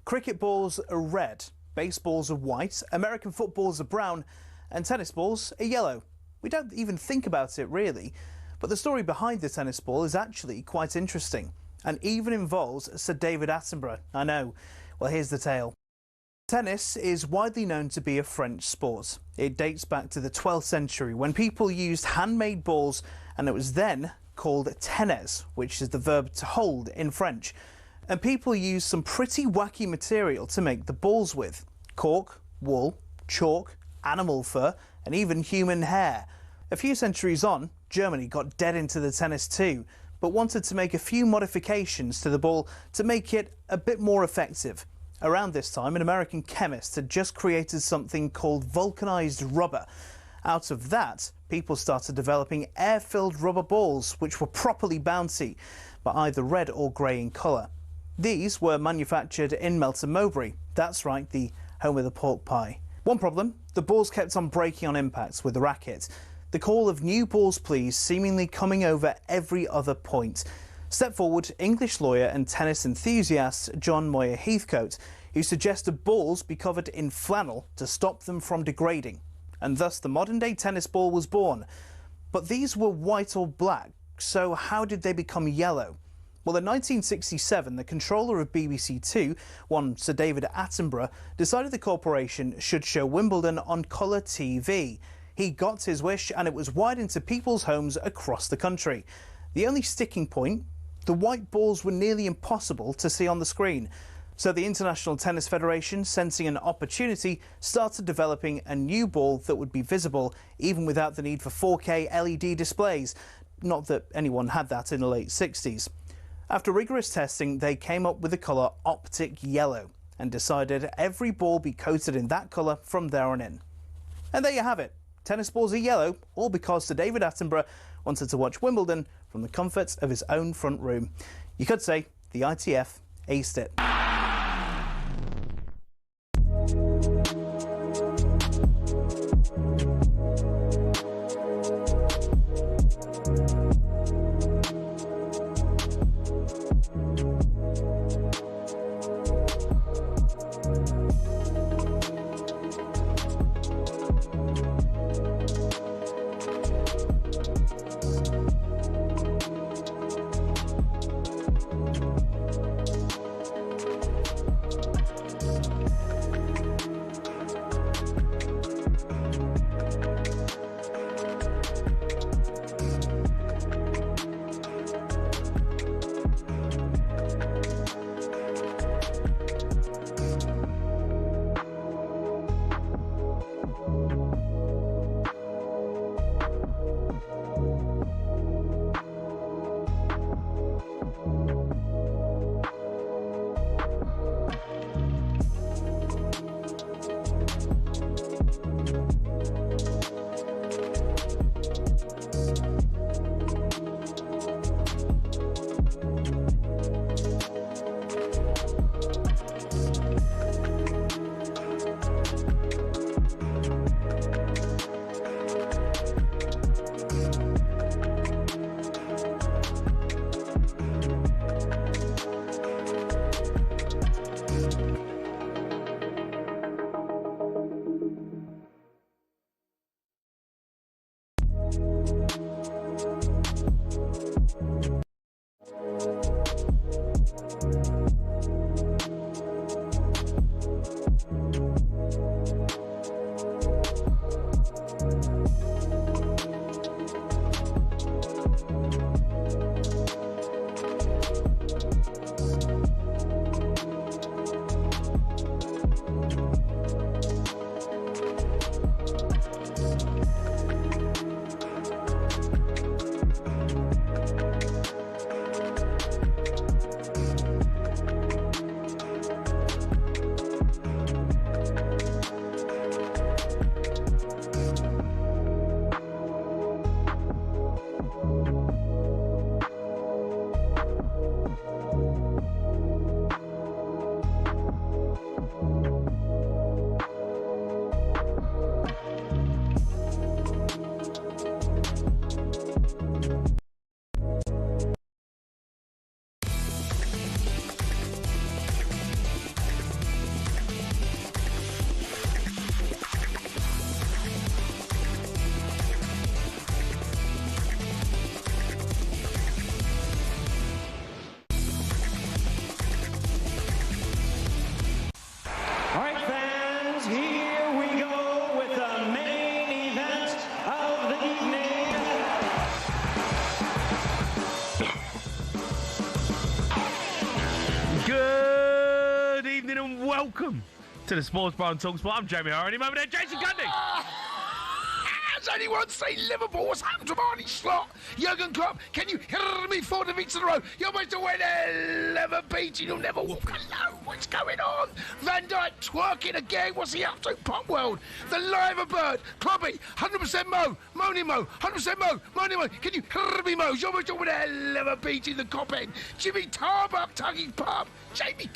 Cricket balls are red, baseballs are white, American footballs are brown, and tennis balls are yellow. We don't even think about it really, but the story behind the tennis ball is actually quite interesting and even involves Sir David Attenborough. I know. Well, here's the tale. Tennis is widely known to be a French sport. It dates back to the 12th century when people used handmade balls, and it was then called tennis, which is the verb to hold in French. And people used some pretty wacky material to make the balls with: cork, wool, chalk, animal fur, and even human hair. A few centuries on, Germany got dead into the tennis too, but wanted to make a few modifications to the ball to make it a bit more effective. Around this time, an American chemist had just created something called vulcanized rubber. Out of that, people started developing air-filled rubber balls, which were properly bouncy, but either red or grey in colour. These were manufactured in Melton Mowbray. That's right, the home of the pork pie. One problem, the balls kept on breaking on impacts with the racket. The call of "new balls please" seemingly coming over every other point. Step forward English lawyer and tennis enthusiast John Moyer Heathcote, who suggested balls be covered in flannel to stop them from degrading. And thus the modern-day tennis ball was born. But these were white or black, so how did they become yellow? Well, in 1967, the controller of BBC Two, one Sir David Attenborough, decided the corporation should show Wimbledon on colour TV. He got his wish, and it was wide into people's homes across the country. The only sticking point: the white balls were nearly impossible to see on the screen. So the International Tennis Federation, sensing an opportunity, started developing a new ball that would be visible even without the need for 4K LED displays. Not that anyone had that in the late 60s. After rigorous testing, they came up with the colour optic yellow and decided every ball be coated in that colour from there on in. And there you have it. Tennis balls are yellow, all because Sir David Attenborough wanted to watch Wimbledon from the comfort of his own front room. You could say the ITF aced it. welcome to the Sports Bar and talkSPORT. I'm Jamie O'Hara, and over there, Jason Cundy. Has anyone seen Liverpool? What's happened to Arnie Slot? Jurgen Klopp, can you hear me 4 defeats in a row? You're supposed to win 11 beats and you'll never walk alone. What's going on? Van Dijk twerking again. What's he up to? Pop World. The Liver Bird. Clubby. 100% Mo. Moaning Mo. 100% Mo. Moaning Mo. Can you hear me, Mo? You're supposed to win 11 beats in the cop end. Jimmy Tarbuck tugging pub. Jamie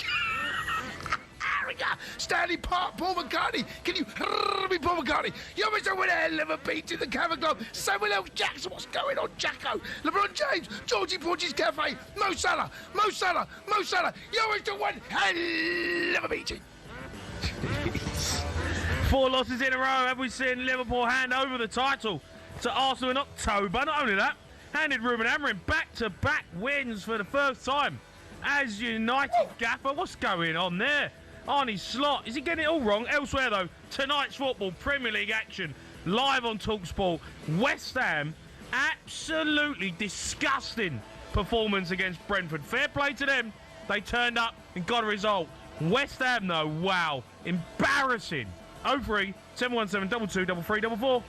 Stanley Park, Paul McCartney. Can you hear me, Paul McCartney? You're supposed to win 11 beats in the Cavern Club. Samuel L. Jackson, what's going on, Jacko? LeBron James, Georgie Porgy's Cafe, Mo Salah, Mo Salah, Mo Salah. You're supposed to win 11 beats. 4 losses in a row. Have we seen Liverpool hand over the title to Arsenal in October? Not only that, handed Ruben Amorim back-to-back wins for the first time as United gaffer. What's going on there? Arnie Slot, is he getting it all wrong? Elsewhere, though, tonight's football, Premier League action, live on talkSPORT. West Ham, absolutely disgusting performance against Brentford. Fair play to them. They turned up and got a result. West Ham, though, wow, embarrassing. 03 717 22 33 44.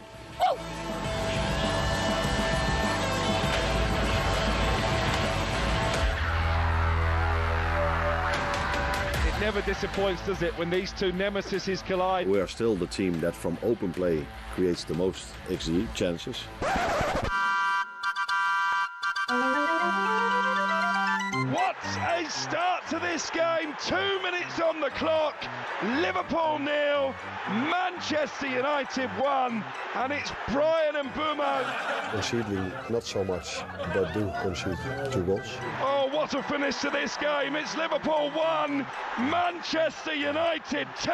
Never disappoints, does it, when these two nemesis collide? We are still the team that from open play creates the most XG chances. What a start to this game. 2 minutes on the clock. Liverpool 0, Manchester United 1, and it's Brian and Bumo. Conceding not so much, but do concede 2 goals. Oh, what a finish to this game. It's Liverpool 1, Manchester United 2,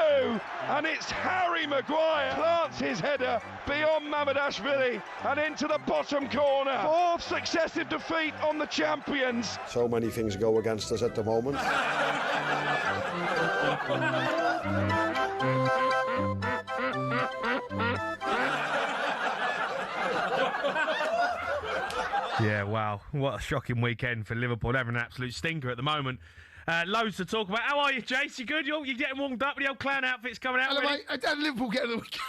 and it's Harry Maguire plants his header beyond Mamadashvili and into the bottom corner. 4th successive defeat on the champions. So many things go against us at the moment. Yeah, wow. What a shocking weekend for Liverpool. Having an absolute stinker at the moment. Loads to talk about. How are you, Jace? You good? You're getting warmed up with the old clown outfits coming out? Hello, mate. How did Liverpool get on the weekend?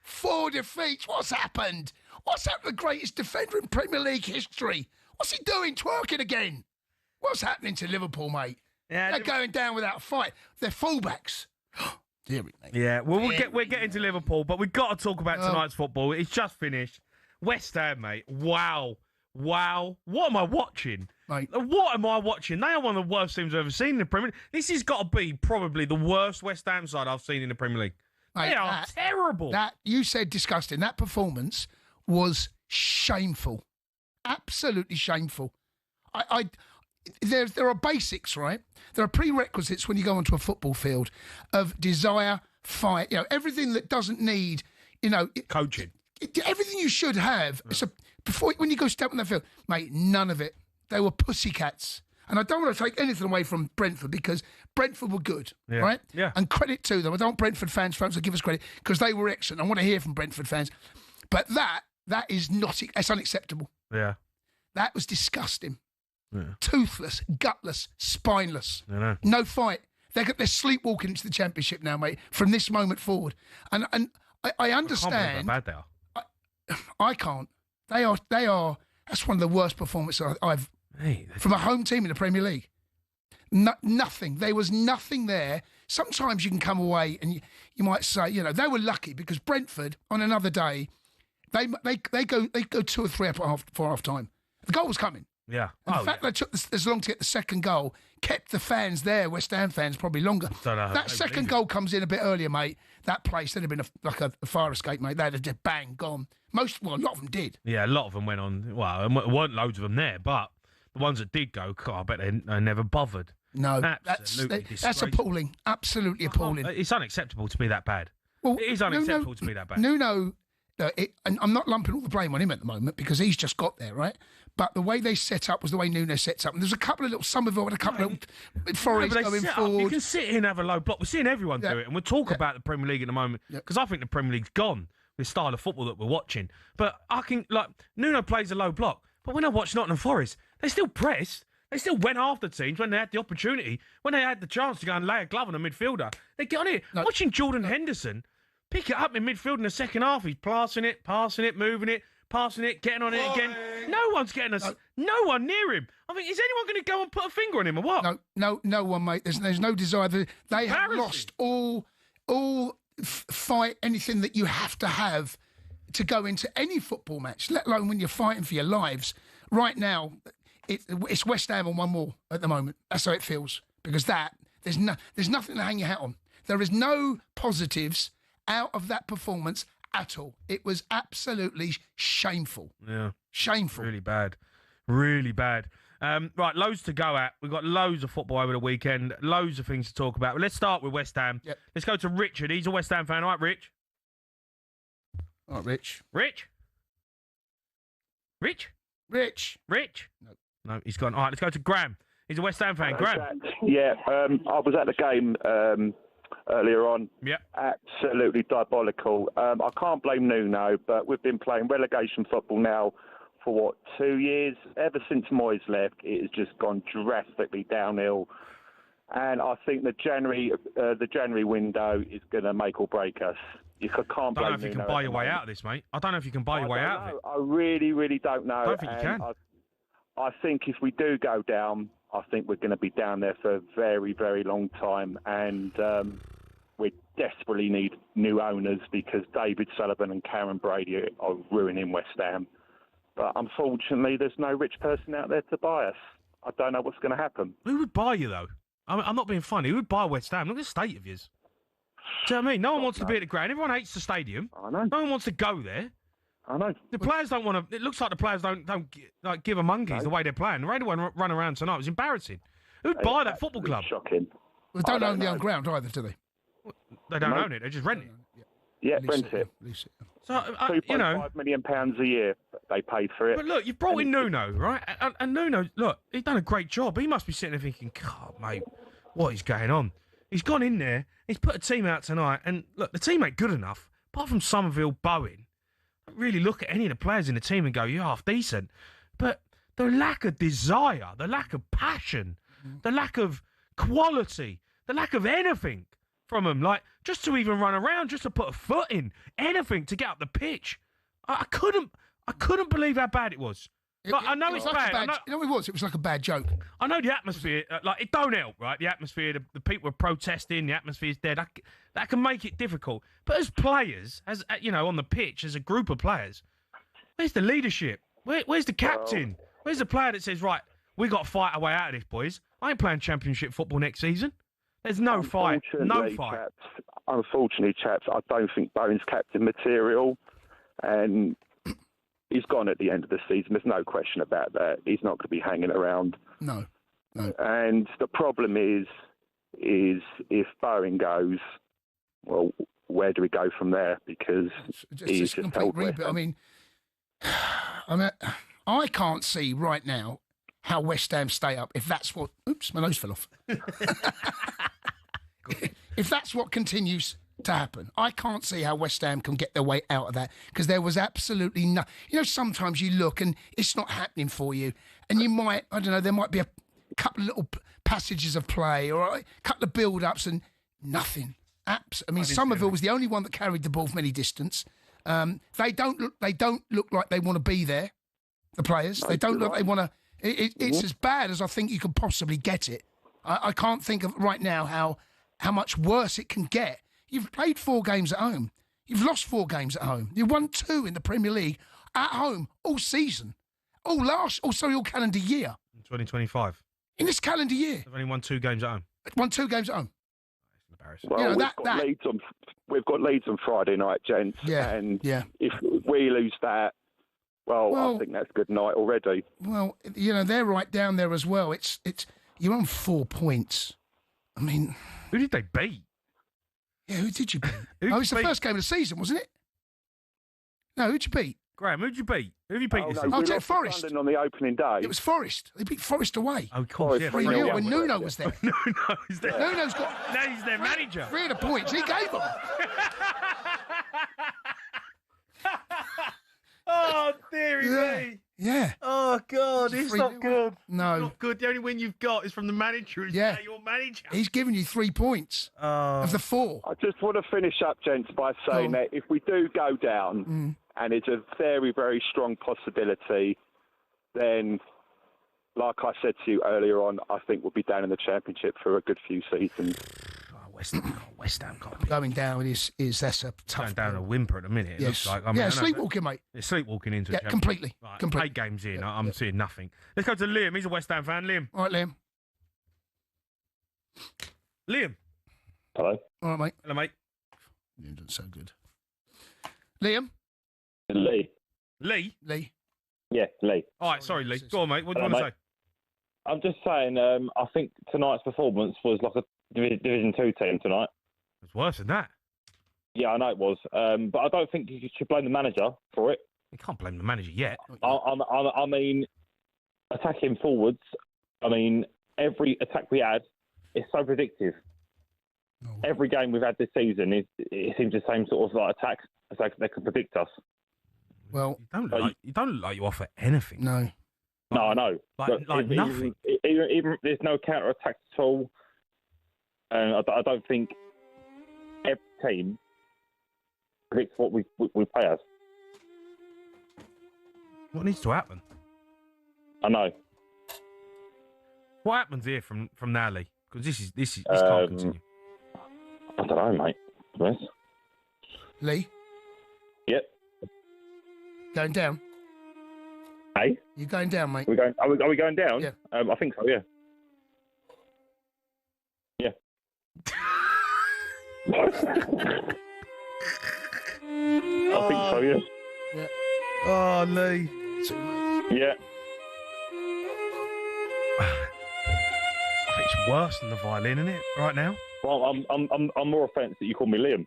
4 defeats. What's happened? What's happened to the greatest defender in Premier League history? What's he doing? Twerking again? What's happening to Liverpool, mate? Yeah, they're going down without a fight. They're fullbacks. Dear me, mate. Yeah, well, we're getting to Liverpool, but we've got to talk about tonight's football. It's just finished. West Ham, mate. Wow. What am I watching? Mate. What am I watching? They are one of the worst teams I've ever seen in the Premier League. This has got to be probably the worst West Ham side I've seen in the Premier League. Mate, they are terrible. That you said disgusting. That performance was shameful. Absolutely shameful. There are basics, right? There are prerequisites when you go onto a football field of desire, fight, everything that doesn't need, coaching. Everything you should have. So when you go step on that field, mate, none of it. They were pussycats. And I don't want to take anything away from Brentford because Brentford were good, right? Yeah. And credit to them. I don't want Brentford fans to give us credit because they were excellent. I want to hear from Brentford fans. But that is not, it's unacceptable. Yeah. That was disgusting. Yeah. Toothless, gutless, spineless. I know. No fight. They're sleepwalking into the Championship now, mate, from this moment forward. And I understand. I can't believe how bad they are. I can't. They are. That's one of the worst performances I've from a home team in the Premier League. Nothing. There was nothing there. Sometimes you can come away and you might say, they were lucky because Brentford on another day, they go 2 or 3 up for half time. The goal was coming. Yeah. And the fact they took this long to get the second goal kept the fans there, West Ham fans, probably longer. That second goal comes in a bit earlier, mate. That place, there'd have been a fire escape, mate. They'd have just bang, gone. A lot of them did. Yeah, a lot of them went on. Well, there weren't loads of them there, but the ones that did go, God, I bet they never bothered. No, that's appalling. Absolutely appalling. It's unacceptable to be that bad. Well, it is unacceptable to be that bad. Nuno, and I'm not lumping all the blame on him at the moment because he's just got there, right? But the way they set up was the way Nuno sets up. And there's a couple of little Somerville and a couple of Forest going forward. You can sit here and have a low block. We're seeing everyone do it. And we'll talk about the Premier League in a moment because I think the Premier League's gone with the style of football that we're watching. But I can, Nuno plays a low block. But when I watch Nottingham Forest, they still press. They still went after teams when they had the opportunity, when they had the chance to go and lay a glove on a midfielder. They get on it. No. Watching Jordan Henderson pick it up in midfield in the second half, he's passing it, moving it, passing it, getting on it again. No one's getting us. No one near him. I mean, is anyone going to go and put a finger on him or what? No one, mate. There's no desire. They have lost all fight, anything that you have to have to go into any football match, let alone when you're fighting for your lives. Right now, it's West Ham on one more at the moment. That's how it feels. Because there's nothing to hang your hat on. There is no positives out of that performance at all. It was absolutely shameful. Yeah. Shameful. Really bad. Really bad. Right, loads to go at. We've got loads of football over the weekend, loads of things to talk about. But let's start with West Ham. Yep. Let's go to Richard. He's a West Ham fan. All right, Rich? All right, Rich. Rich? Rich? No, he's gone. All right, let's go to Graham. He's a West Ham fan. Graham? Yeah, I was at the game earlier on. Yeah. Absolutely diabolical. I can't blame Nuno, but we've been playing relegation football now for, 2 years? Ever since Moyes left, it has just gone drastically downhill. And I think the January window is going to make or break us. You can't blame Nuno. I don't know if you can buy your way out of this, mate. I don't know if you can buy your way out of it. I really, really don't know. I don't think you can. I think if we do go down, I think we're going to be down there for a very, very long time. And we desperately need new owners because David Sullivan and Karen Brady are ruining West Ham. But unfortunately, there's no rich person out there to buy us. I don't know what's going to happen. Who would buy you, though? I'm not being funny. Who would buy West Ham? Look at the state of yours. Do you know what I mean? No one wants to be at the ground. Everyone hates the stadium. I know. No one wants to go there. I know. The players don't want to. It looks like the players don't like give a monkeys the way they're playing. The way they run around tonight was embarrassing. Who'd buy that football club? Shocking. Well, they don't own their own ground either, do they? They don't own it. They just rent it. Yeah, rent it. So, £2.5 million a year they paid for it. But look, you've brought in Nuno, right? And Nuno, look, he's done a great job. He must be sitting there thinking, God, mate, what is going on? He's gone in there, he's put a team out tonight, and look, the team ain't good enough. Apart from Somerville, Bowen, don't really look at any of the players in the team and go, you're half decent. But the lack of desire, the lack of passion, the lack of quality, the lack of anything from them, like just to even run around, just to put a foot in, anything to get up the pitch. I couldn't believe how bad it was. I know it's bad. You know what it was? It was like a bad joke. I know the atmosphere, it don't help, right? The atmosphere, the people are protesting, the atmosphere's dead. That can make it difficult. But as players, as on the pitch, as a group of players, where's the leadership? Where's the captain? Where's the player that says, right, we got to fight our way out of this, boys? I ain't playing Championship football next season. There's no fight. No fight. Unfortunately, chaps, I don't think Bowen's captain material, and he's gone at the end of the season. There's no question about that. He's not going to be hanging around. No. And the problem is if Bowen goes, well, where do we go from there? Because he's just held West Ham. I mean, I can't see right now how West Ham stay up if that's what... Oops, my nose fell off. If that's what continues to happen, I can't see how West Ham can get their way out of that because there was absolutely no... sometimes you look and it's not happening for you and you might, I don't know, there might be a couple of little passages of play or a couple of build-ups and nothing. Somerville was the only one that carried the ball from any distance. They don't look like they want to be there, the players. They don't look like they want to... It's as bad as I think you could possibly get it. I can't think of right now how much worse it can get. You've played 4 games at home. You've lost 4 games at home. You've won 2 in the Premier League at home all season. All calendar year. In 2025. In this calendar year. They've only won 2 games at home. Won 2 games at home. It's embarrassing. Well, we've got Leeds on Friday night, gents. Yeah. And if we lose that, well, I think that's good night already. Well, they're right down there as well. It's you're on 4 points. I mean... Who did they beat? Yeah, who did you beat? It's the first game of the season, wasn't it? No, who'd you beat? Graham, who'd you beat? Who have you beat this season? We lost Forest. London on the opening day. It was Forest. They beat Forest away. Oh, of course, yeah. 3-0 when Nuno was there. Nuno's there. Nuno's got... Now he's their manager. 3 of the points. He gave them. Oh, dearie me. Yeah. Oh, God, it's not good. No, So not good. The only win you've got is from the manager. Yeah. Your manager. he's given you 3 points of the 4. I just want to finish up, gents, by saying that if we do go down, and it's a very, very strong possibility, then, like I said to you earlier on, I think we'll be down in the Championship for a good few seasons. West Ham can't be Going down is that's a tough. going down a whimper at the minute. It Yes. looks like. I mean, sleepwalking, mate. It's sleepwalking into Yeah, a Championship. completely. Right, Completely. 8 games in, I'm seeing nothing. Let's go to Liam. He's a West Ham fan. Liam. All right, Liam. Liam. Hello? All right, mate. Hello, mate. You doing so good. Liam. Lee. Lee. Lee. Yeah, Lee. All right, sorry, Lee. Go on, mate. What do you Hello, want to say? I'm just saying, I think tonight's performance was like a Division 2 team tonight. It's worse than that. Yeah, I know it was. But I don't think you should blame the manager for it. You can't blame the manager yet. I mean, attacking forwards, I mean, every attack we had is so predictive. Every game we've had this season, it seems the same sort of like attack. It's like they can predict us. Well, You don't look like you offer anything. no. No, I know. Like nothing. Even there's no counter attack at all. And I don't think every team predicts what we play as. What needs to happen? I know. What happens here from now, Lee? Because this can't continue. I don't know, mate. To be honest. Lee. Yep. Going down. Hey, You going down, mate? are we going down? Yeah. I think so. Yeah. Yeah. I think so. Yeah. Oh, Lee. Yeah. I think it's worse than the violin, isn't it? Right now. Well, I'm more offended that you call me Liam.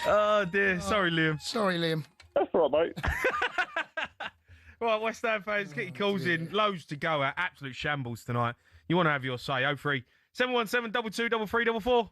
Oh dear. Sorry, Liam. Sorry, Liam. That's all right, mate. Right, West Ham fans, get your calls in. Loads to go at. Absolute shambles tonight. You want to have your say. 03 717 22 3344.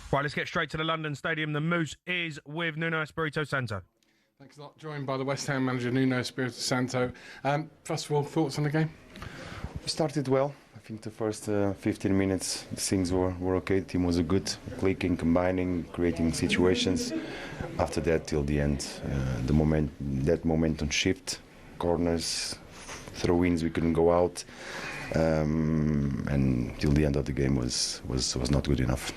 Right, let's get straight to the London Stadium. The Moose is with Nuno Espirito Santo. Thanks a lot. Joined by the West Ham manager, Nuno Espirito Santo. First of all, thoughts on the game? We started well. I think the first 15 minutes, things were okay. The team was good, clicking, combining, creating situations. After that, till the end, that momentum shift, corners, throw-ins, we couldn't go out. And till the end of the game was not good enough.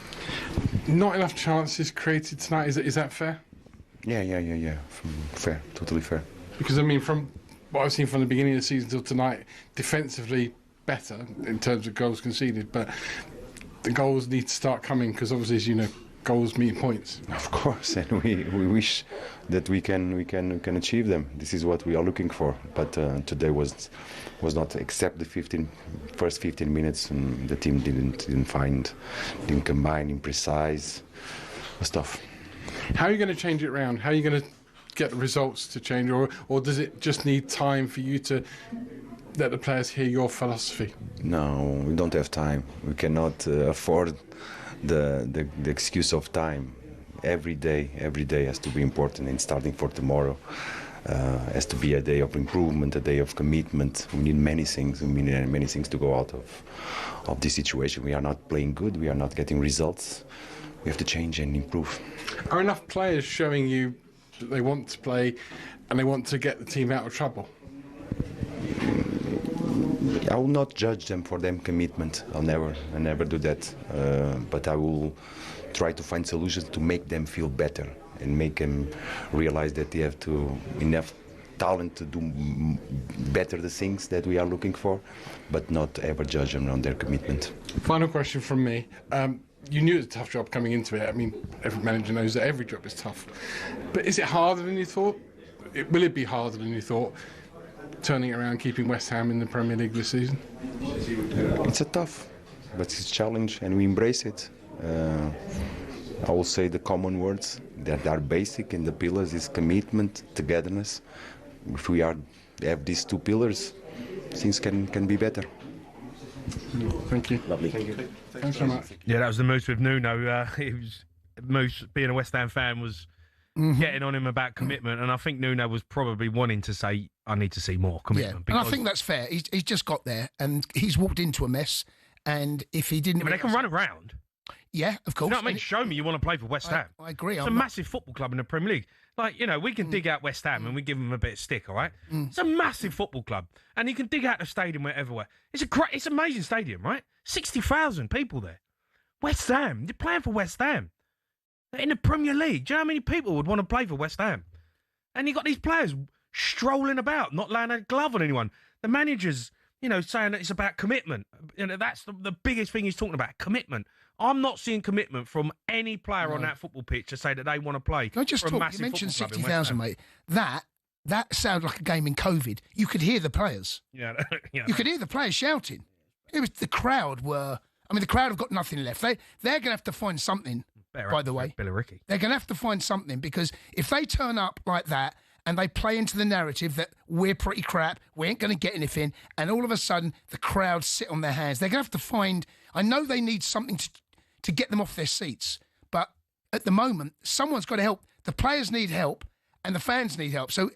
Not enough chances created tonight. Is that fair? Yeah. Fair, totally fair. Because I mean, from what I've seen from the beginning of the season till tonight, defensively better in terms of goals conceded, but the goals need to start coming because obviously, as you know, goals mean points. Of course, and we wish that we can achieve them. This is what we are looking for. But today was not, except the first 15 minutes, and the team didn't combine, imprecise. It was tough. How are you going to change it around? How are you going to get the results to change, or does it just need time for you to let the players hear your philosophy? No, we don't have time. We cannot afford the excuse of time. Every day has to be important, and starting for tomorrow has to be a day of improvement, a day of commitment. We need many things. We need many things to go out of this situation. We are not playing good. We are not getting results. We have to change and improve. Are enough players showing you that they want to play and they want to get the team out of trouble? I will not judge them for their commitment. I'll never do that. But I will try to find solutions to make them feel better and make them realize that they have enough talent to do better the things that we are looking for, but not ever judge them on their commitment. Final question from me. You knew it was a tough job coming into it. I mean, every manager knows that every job is tough. But is it harder than you thought? Will it be harder than you thought, turning it around, keeping West Ham in the Premier League this season? It's a tough, but it's a challenge, and we embrace it. I will say the common words that are basic, and the pillars is commitment, togetherness. If we have these two pillars, things can be better. Thank you. Lovely. Thank you. Thanks so much. Yeah, that was the Moose with Nuno. Moose, being a West Ham fan, was getting on him about commitment, and I think Nuno was probably wanting to say, I need to see more commitment. Yeah, and I think that's fair. He's just got there, and he's walked into a mess, and if he didn't... Yeah, but they can run around. Yeah, of course. You know what I mean? Show me you want to play for West Ham. I agree. It's a massive football club in the Premier League. Like, you know, we can dig out West Ham and we give them a bit of stick, all right? It's a massive football club. And you can dig out the stadium wherever. It's an amazing stadium, right? 60,000 people there. West Ham. You're playing for West Ham. In the Premier League. Do you know how many people would want to play for West Ham? And you got these players strolling about, not laying a glove on anyone. The manager's, you know, saying that it's about commitment. You know, that's the biggest thing he's talking about, commitment. I'm not seeing commitment from any player on that football pitch to say that they want to play. Can I just talk? You mentioned 60,000, mate. That sounded like a game in COVID. You could hear the players. Yeah. You could hear the players shouting. It was the crowd were. I mean, the crowd have got nothing left. They're going to have to find something. By the way, Billericay. They're going to have to find something, because if they turn up like that and they play into the narrative that we're pretty crap, we ain't going to get anything, and all of a sudden the crowd sit on their hands, they're going to have to find. I know they need something to get them off their seats, but at the moment, someone's got to help. The players need help, and the fans need help. So,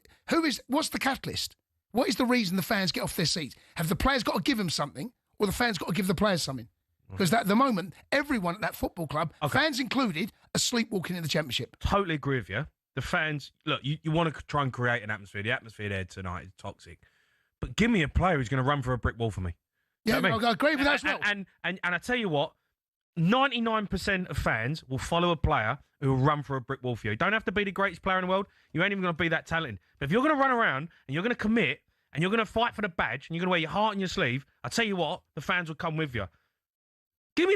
what's the catalyst? What is the reason the fans get off their seats? Have the players got to give them something, or the fans got to give the players something? Because at the moment, everyone at that football club, fans included, are sleepwalking in the Championship. Totally agree with you. The fans, look, you want to try and create an atmosphere. The atmosphere there tonight is toxic. But give me a player who's going to run for a brick wall for me. Yeah, you know what I mean? I agree with that as well. And I tell you what, 99% of fans will follow a player who will run for a brick wall for you. You don't have to be the greatest player in the world. You ain't even going to be that talented. But if you're going to run around and you're going to commit and you're going to fight for the badge and you're going to wear your heart on your sleeve, I tell you what, the fans will come with you. Give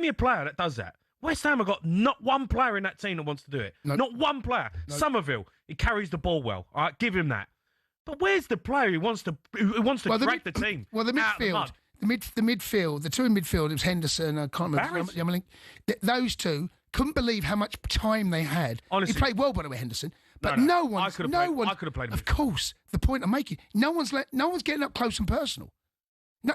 me a player that does that. West Ham have got not one player in that team that wants to do it. No. Not one player. No. Somerville, he carries the ball well. All right, give him that. But where's the player who wants to drag the team? Well, the midfield, the midfield, the two in midfield, it was Henderson, I can't remember. Those two couldn't believe how much time they had. Honestly. He played well, by the way, Henderson. But No. no one. I could have played him. Of course, the point I'm making. No one's getting up close and personal.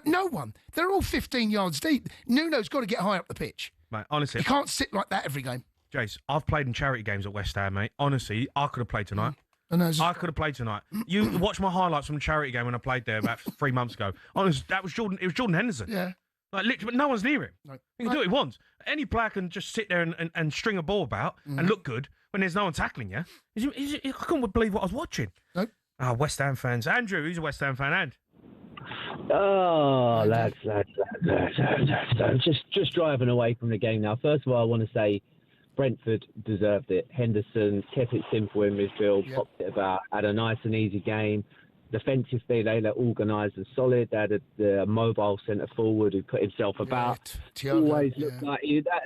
No one. They're all 15 yards deep. Nuno's got to get high up the pitch. Mate, honestly. You can't sit like that every game. Jace, I've played in charity games at West Ham, mate. Honestly, I could have played tonight. I could have played tonight. You watch my highlights from the charity game when I played there about 3 months ago. Honestly, that was Jordan. It was Jordan Henderson. Yeah. Like literally, but no one's near him. No. He can do what he wants. Any player can just sit there and string a ball about and look good when there's no one tackling you. I couldn't believe what I was watching. Nope. West Ham fans. Andrew, who's a West Ham fan? And oh, lads. Just driving away from the game now. First of all, I want to say Brentford deserved it. Henderson kept it simple in midfield, popped it about, had a nice and easy game. Defensively, they looked organised and solid. They had a mobile centre forward who put himself about. Always looked like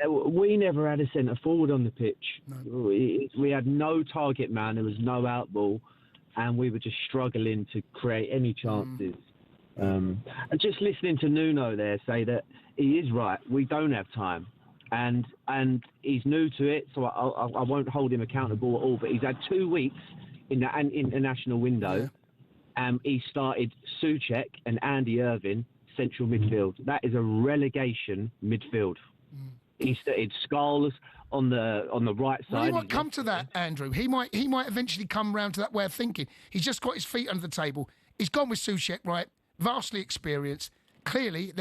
we never had a centre forward on the pitch. No. We had no target man. There was no out ball, and we were just struggling to create any chances. And just listening to Nuno there say that he is right. We don't have time, and he's new to it, so I won't hold him accountable at all. But he's had 2 weeks in the international window. Yeah. He started Souček and Andy Irvine central midfield. That is a relegation midfield. He started Scholes on the right side. Well, he might come to that, Andrew. He might eventually come round to that way of thinking. He's just got his feet under the table. He's gone with Souček, right? Vastly experienced. Clearly,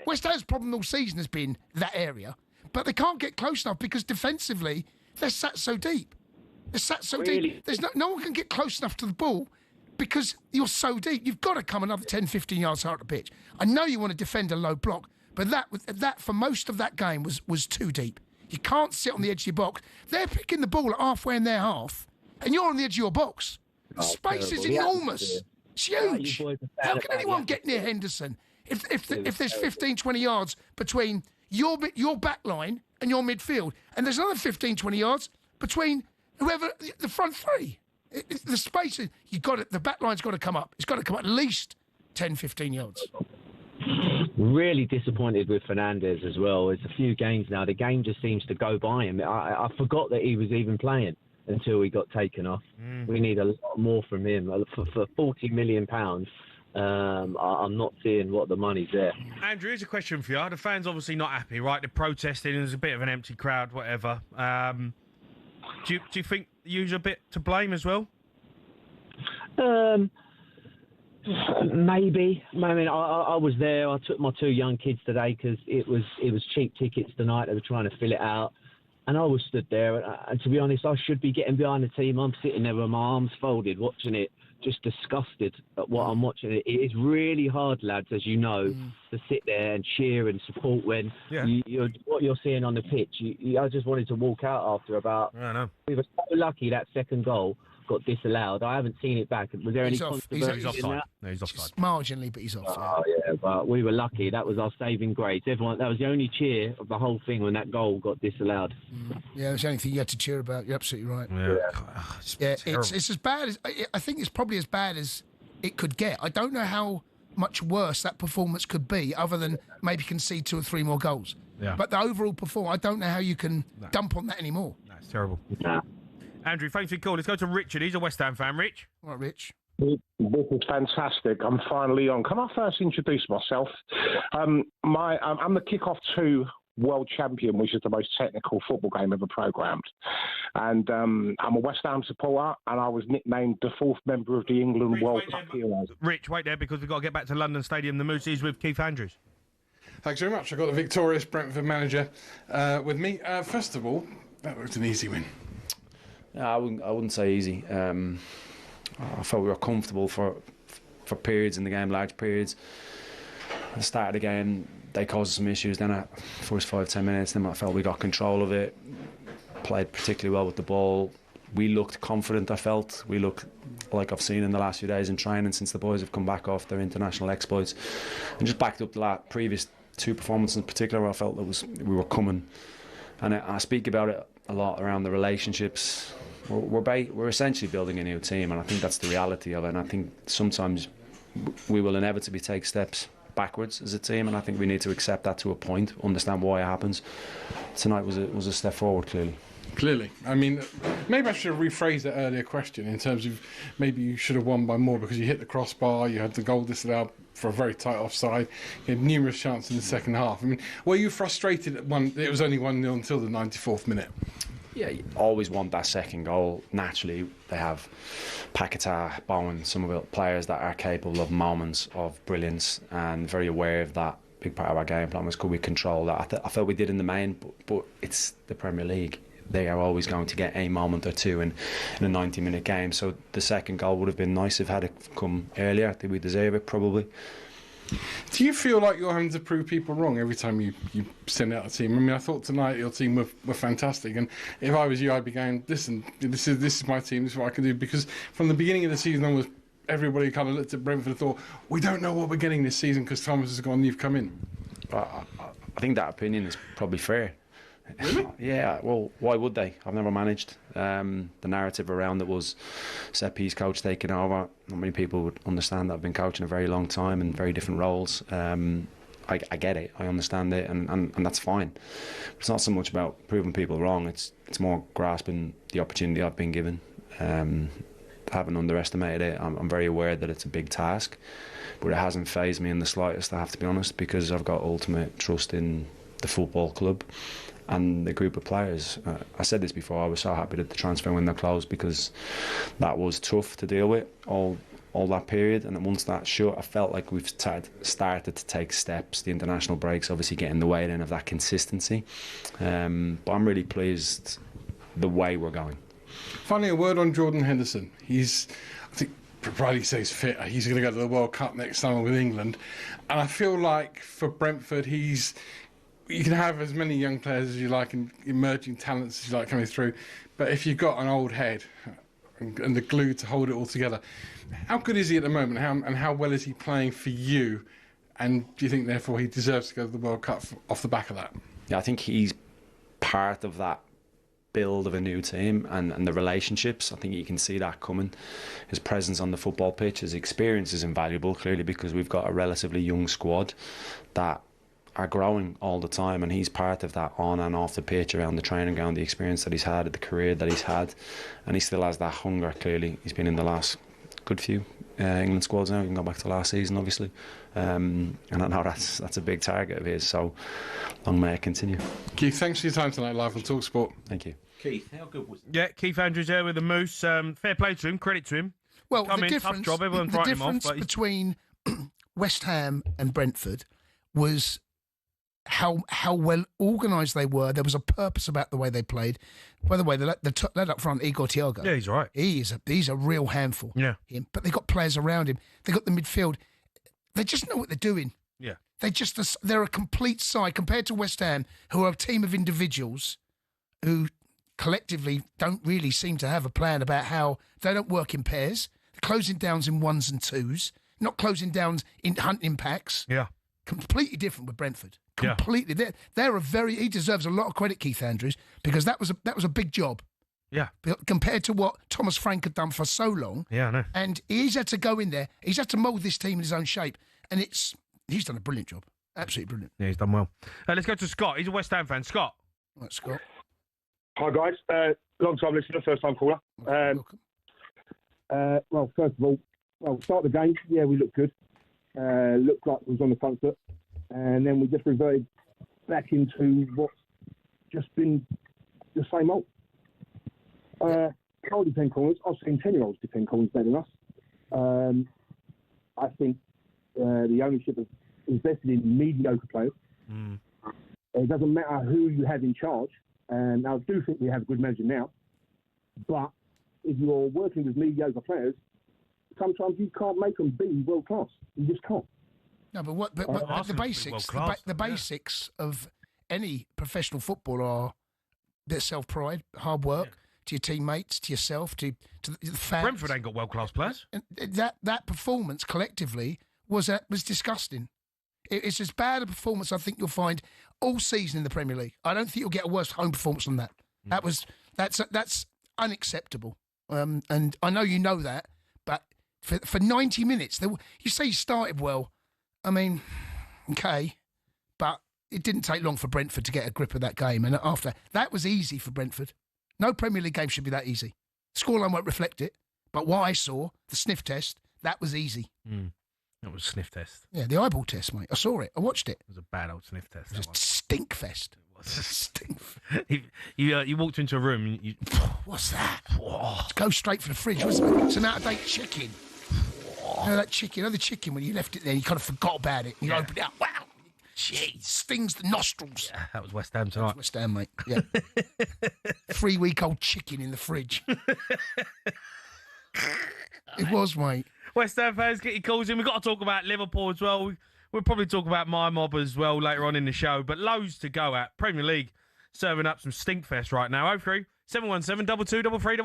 West Ham's problem all season has been that area, but they can't get close enough because defensively they're sat so deep. They're sat so deep. There's no one can get close enough to the ball. Because you're so deep, you've got to come another 10, 15 yards higher up the pitch. I know you want to defend a low block, but that for most of that game was too deep. You can't sit on the edge of your box. They're picking the ball at halfway in their half, and you're on the edge of your box. The space is enormous. It's huge. How can anyone get near Henderson if there's 15, 20 yards between your back line and your midfield, and there's another 15, 20 yards between whoever the front three? The space, the back line's got to come up. It's got to come up at least 10, 15 yards. Really disappointed with Fernandes as well. It's a few games now. The game just seems to go by him. I forgot that he was even playing until he got taken off. We need a lot more from him. For £40 million, I'm not seeing what the money's there. Andrew, here's a question for you. The fans obviously not happy, right? They're protesting. There's a bit of an empty crowd, whatever. Do you think you're a bit to blame as well? Maybe. I mean, I was there. I took my 2 young kids today because it was cheap tickets tonight. They were trying to fill it out. And I was stood there. And to be honest, I should be getting behind the team. I'm sitting there with my arms folded, watching it, just disgusted at what I'm watching. It is really hard, lads, as you know, to sit there and cheer and support when what you're seeing on the pitch. I just wanted to walk out after about... I know. We were so lucky that second goal got disallowed. I haven't seen it back. Was there any controversy? He's offside. No, he's offside. Just marginally, but he's off. Oh, yeah, but we were lucky. That was our saving grace. Everyone, that was the only cheer of the whole thing when that goal got disallowed. Yeah, that's the only thing you had to cheer about. You're absolutely right. Yeah, it's as bad as... I think it's probably as bad as it could get. I don't know how much worse that performance could be other than maybe concede 2 or 3 more goals. Yeah. But the overall performance, I don't know how you can dump on that anymore. That's terrible. Nah. Andrew, thanks for your call. Let's go to Richard. He's a West Ham fan. Rich? All right, Rich. This is fantastic. I'm finally on. Can I first introduce myself? I'm the Kickoff 2 World Champion, which is the most technical football game ever programmed. And I'm a West Ham supporter, and I was nicknamed the 4th member of the England World Cup Heroes. Rich, wait there, because we've got to get back to London Stadium. The Moose is with Keith Andrews. Thanks very much. I've got the victorious Brentford manager with me. First of all, that was an easy win. I wouldn't say easy. I felt we were comfortable for periods in the game, large periods. At the start of the game, they caused some issues. Then at first 5-10 minutes, then I felt we got control of it. Played particularly well with the ball. We looked confident, I felt. We looked like I've seen in the last few days in training since the boys have come back off their international exploits. And just backed up the previous 2 performances in particular where I felt we were coming. And I speak about it a lot around the relationships. We're essentially building a new team, and I think that's the reality of it. And I think sometimes we will inevitably take steps backwards as a team, and I think we need to accept that to a point, understand why it happens. Tonight was a step forward, clearly. Clearly. I mean, maybe I should have rephrased that earlier question in terms of maybe you should have won by more because you hit the crossbar, you had the goal disallowed for a very tight offside, you had numerous chances in the second half. I mean, were you frustrated at it was only 1-0 until the 94th minute? Yeah, you always want that second goal. Naturally, they have Paquetá, Bowen, some of the players that are capable of moments of brilliance and very aware of that. Big part of our game plan was could we control that. I felt we did in the main, but it's the Premier League. They are always going to get a moment or two in a 90-minute game. So the second goal would have been nice if it had come earlier. Did we deserve it? Probably. Do you feel like you're having to prove people wrong every time you send out a team? I mean, I thought tonight your team were fantastic, and if I was you, I'd be going, listen, this is my team, this is what I can do, because from the beginning of the season onwards, everybody kind of looked at Brentford and thought, we don't know what we're getting this season because Thomas has gone and you've come in. I think that opinion is probably fair. Really? Yeah, well, why would they? I've never managed. The narrative around it was set piece coach taking over. Not many people would understand that. I've been coaching a very long time in very different roles. I get it, I understand it, and that's fine. It's not so much about proving people wrong, it's more grasping the opportunity I've been given. Haven't underestimated it. I'm very aware that it's a big task, but it hasn't fazed me in the slightest, I have to be honest, because I've got ultimate trust in the football club and the group of players. I said this before, I was so happy that the transfer window closed because that was tough to deal with all that period, and once that shut, I felt like we've started to take steps. The international breaks obviously getting the weight in of that consistency, but I'm really pleased the way we're going. Finally, a word on Jordan Henderson. I think Bradley says fit. He's going to go to the World Cup next summer with England, and I feel like for Brentford, you can have as many young players as you like and emerging talents as you like coming through, but if you've got an old head and the glue to hold it all together, how good is he at the moment, and how well is he playing for you, and do you think therefore he deserves to go to the World Cup off the back of that? Yeah, I think he's part of that build of a new team and the relationships. I think you can see that coming. His presence on the football pitch, his experience is invaluable, clearly, because we've got a relatively young squad that are growing all the time, and he's part of that on and off the pitch, around the training ground, the experience that he's had, the career that he's had, and he still has that hunger, clearly. He's been in the last good few England squads now. You can go back to last season, obviously, and I know that's a big target of his, so long may it continue. Keith, thanks for your time tonight live on talkSPORT. It. Keith, how good was it? Yeah, Keith Andrews there with the Moose. Fair play to him, credit to him. Well, Tough job, everyone's writing him off. The difference between West Ham and Brentford was how well organised they were. There was a purpose about the way they played. By the way, the lad up front, Igor Thiago. Yeah, he's all right. He's a real handful. Yeah. But they got players around him. They got the midfield. They just know what they're doing. Yeah. They're a complete side compared to West Ham, who are a team of individuals who collectively don't really seem to have a plan about how they don't work in pairs. They're closing downs in ones and twos, not closing downs in hunting packs. Yeah. Completely different with Brentford. Yeah. Completely. He deserves a lot of credit, Keith Andrews, because that was a big job. Yeah. Compared to what Thomas Frank had done for so long. Yeah, I know. And he's had to go in there. He's had to mould this team in his own shape. And he's done a brilliant job. Absolutely brilliant. Yeah, he's done well. Let's go to Scott. He's a West Ham fan. Scott. Right, Scott. Hi, guys. Long time listener, first time caller. Welcome. Well, first of all, start the game. Yeah, we looked good. Looked like we was on the front foot. And then we just reverted back into what's just been the same old. Can't defend corners. I've seen 10-year-olds defend corners better than us. I think the ownership has invested in mediocre players. It doesn't matter who you have in charge. And I do think we have a good manager now. But if you're working with mediocre players, sometimes you can't make them be world class. You just can't. No, but the basics, the basics of any professional football are their self-pride, hard work, to your teammates, to yourself, to the fans. Brentford ain't got world-class players. And that performance collectively was disgusting. It's as bad a performance I think you'll find all season in the Premier League. I don't think you'll get a worse home performance than that. That's unacceptable. And I know you know that, but for 90 minutes, you say you started well. I mean, okay, but it didn't take long for Brentford to get a grip of that game. And after that was easy for Brentford. No Premier League game should be that easy. Scoreline won't reflect it. But what I saw, the sniff test, that was easy. That was a sniff test. Yeah, the eyeball test, mate. I saw it. I watched it. It was a bad old sniff test. It was a stink fest. It was a stink. You walked into a room. And you, what's that? Go straight for the fridge, wasn't it? It's an out-of-date chicken. You know that chicken? You know the chicken when you left it there, you kind of forgot about it. You opened it up. Wow. Jeez, stings the nostrils. Yeah, that was West Ham tonight. West Ham, mate. Yeah. 3-week-old chicken in the fridge. It was, mate. West Ham fans, get your calls in. We've got to talk about Liverpool as well. We'll probably talk about my mob as well later on in the show, but loads to go at. Premier League serving up some stinkfest right now. 03 717 22 33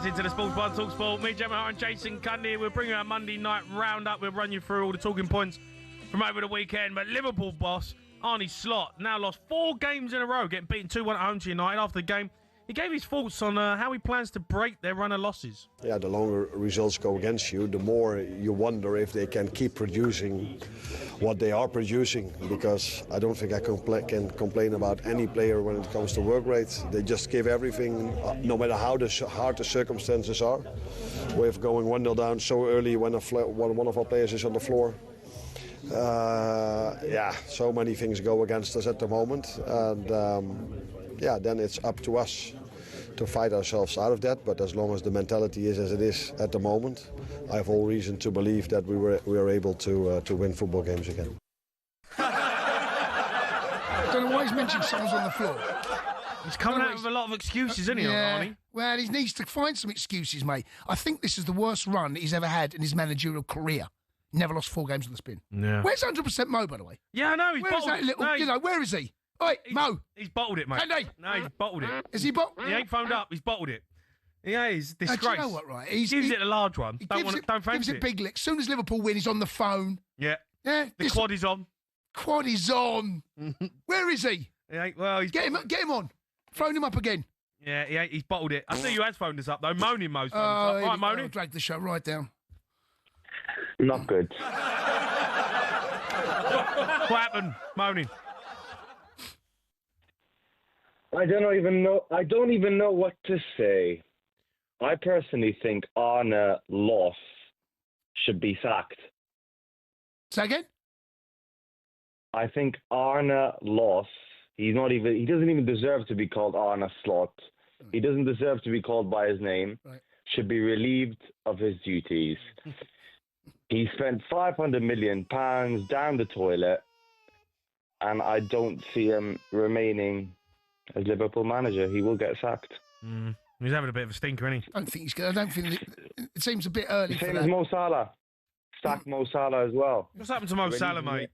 listening to the Sports Bar talkSPORT. Me, Jamie O'Hara and Jason Cundy. We'll bring you a Monday night roundup. We'll run you through all the talking points from over the weekend. But Liverpool boss Arne Slot now lost 4 games in a row, getting beaten 2-1 at home to United. After the game, he gave his thoughts on how he plans to break their run of losses. Yeah, the longer results go against you, the more you wonder if they can keep producing what they are producing, because I don't think I can complain about any player when it comes to work rate. They just give everything, no matter how hard the circumstances are. With going 1-0 down so early when one of our players is on the floor. Yeah, so many things go against us at the moment, and yeah, then it's up to us to fight ourselves out of that. But as long as the mentality is as it is at the moment, I have all reason to believe that we are able to win football games again. I don't know why he's mentioned someone's on the floor. He's coming out with a lot of excuses, isn't he, Arnie? Well, he needs to find some excuses, mate. I think this is the worst run he's ever had in his managerial career. Never lost 4 games on the spin. Yeah. Where's 100% Mo, by the way? Yeah, I know. He's Where's bottled that little, where is he? Oi, Mo. He's bottled it, mate. Andy. No, he's bottled it. Is he bottled? He ain't phoned up. He's bottled it. Yeah, he's disgraced. Do you know what, right? He gives it a large one. Don't fancy gives it big licks. As soon as Liverpool win, he's on the phone. Yeah. Yeah. The quad is on. Quad is on. Where is he? Well, he's get him on. Phone him up again. Yeah, he's bottled it. I see you has phoned us up, though. Moaning Mo's phoned us up. Right, Moaning? Drag the show right down. Not good. What happened, Moaning? I don't even know what to say. I personally think Arne Loss should be sacked. Say again? I think Arne Loss, he doesn't even deserve to be called Arne Slot. He doesn't deserve to be called by his name. Right. Should be relieved of his duties. He spent £500 million down the toilet, and I don't see him remaining as Liverpool manager. He will get sacked. He's having a bit of a stinker, isn't he? I don't think he's good. I don't think it seems a bit early for Same that. as Mo Salah. Sack Mo Salah as well. What's happened to Mo Salah, mate?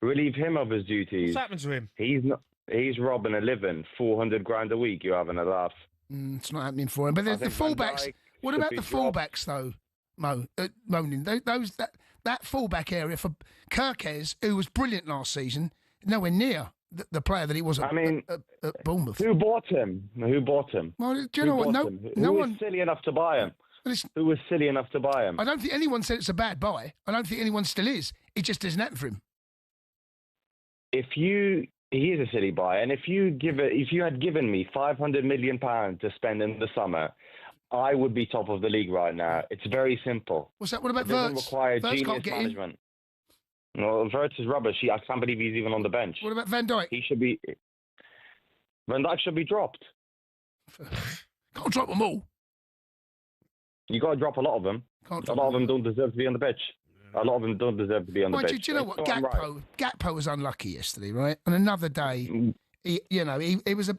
Relieve him of his duties. What's happened to him? He's robbing a living. 400 grand a week. You're having a laugh. It's not happening for him. But there's the fullbacks. What about the fullbacks, though, Mo? Moaning. That fullback area for Kirkes, who was brilliant last season, nowhere near the player that he was at Bournemouth. Who bought him? Well, do you know what? No one was silly enough to buy him. Who was silly enough to buy him? I don't think anyone said it's a bad buy. I don't think anyone still is. It just doesn't happen for him. He is a silly buy, and if you had given me £500 million to spend in the summer, I would be top of the league right now. It's very simple. What's that? What about It doesn't Wirtz? require Wirtz can't genius get in. management. No, Wirtz is rubbish. I can't believe he's even on the bench. What about Van Dijk? Van Dijk should be dropped. Can't drop them all. You got to drop a lot of them. A lot of them don't deserve to be on the pitch. A lot of them don't deserve to be on the pitch. Do you know what? Gakpo was unlucky yesterday, right? On another day, he was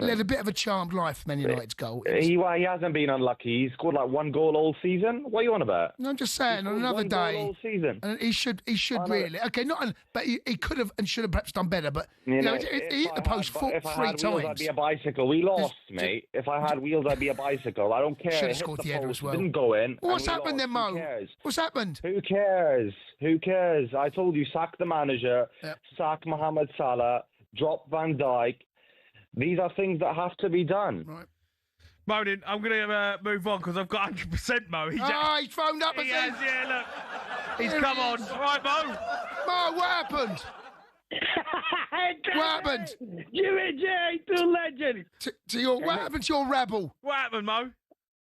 led a bit of a charmed life. Man United's goal. He hasn't been unlucky. He scored like 1 goal all season. What are you on about? No, I'm just saying. On another day, all season. And he should really. Okay, but he could have and should have perhaps done better. But he hit the post 3 times. I'd be a bicycle. We lost, mate. If I had wheels, I'd be a bicycle. I don't care. Should have scored the header as well. Didn't go in. What's happened then, Mo? What's happened? Who cares? I told you, sack the manager, sack Mohamed Salah, drop Van Dijk. These are things that have to be done. Right. Moaning, I'm going to move on because I've got 100% Mo. He's phoned up again. Look. He's come on. Right, Mo. Mo, what happened? What happened? Jimmy J, the legend. What happened to your rabble? What happened, Mo?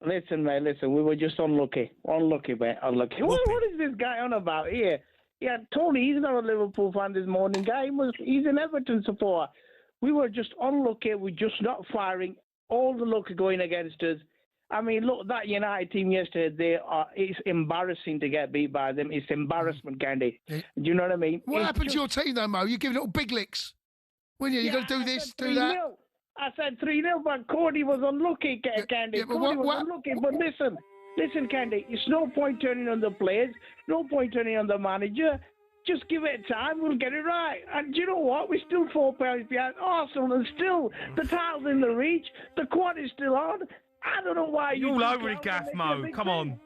Listen, mate, we were just unlucky. Unlucky, mate, unlucky. What is this guy on about here? Yeah, Tony, he's not a Liverpool fan this morning, guy. He's an Everton supporter. We were just unlucky. We're just not firing. All the luck going against us. I mean, look, that United team yesterday, it's embarrassing to get beat by them. It's embarrassment, Candy. Do you know what I mean? What happened to your team, though, Mo? You're giving little big licks. When you're going to do this, do that. I said 3-0, but Cody was unlucky, Candy. Cody was unlucky. But listen, Candy, it's no point turning on the players, no point turning on the manager. Just give it time, we'll get it right. And do you know what? We're still 4 points behind Arsenal, and still the title's in the reach. The quad is still on. I don't know why You're all over the gaff, Mo. Come on.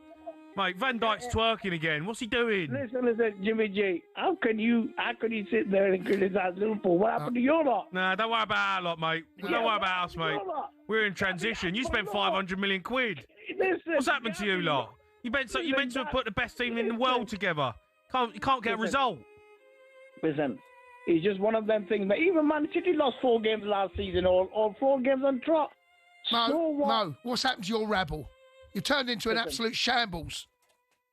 Mate, Van Dijk's twerking again. What's he doing? Listen, Jimmy G. How can you sit there and criticise Liverpool? What happened to your lot? Nah, don't worry about our lot, mate. Don't worry about us, mate. We're in transition. You spent 500 million quid. What's happened to you lot? You meant to have put the best team in the world together. You can't get a result. Listen, it's just one of them things. But even Man City lost 4 games last season, all 4 games on trot. Mo, what's happened to your rabble? You've turned into an absolute shambles.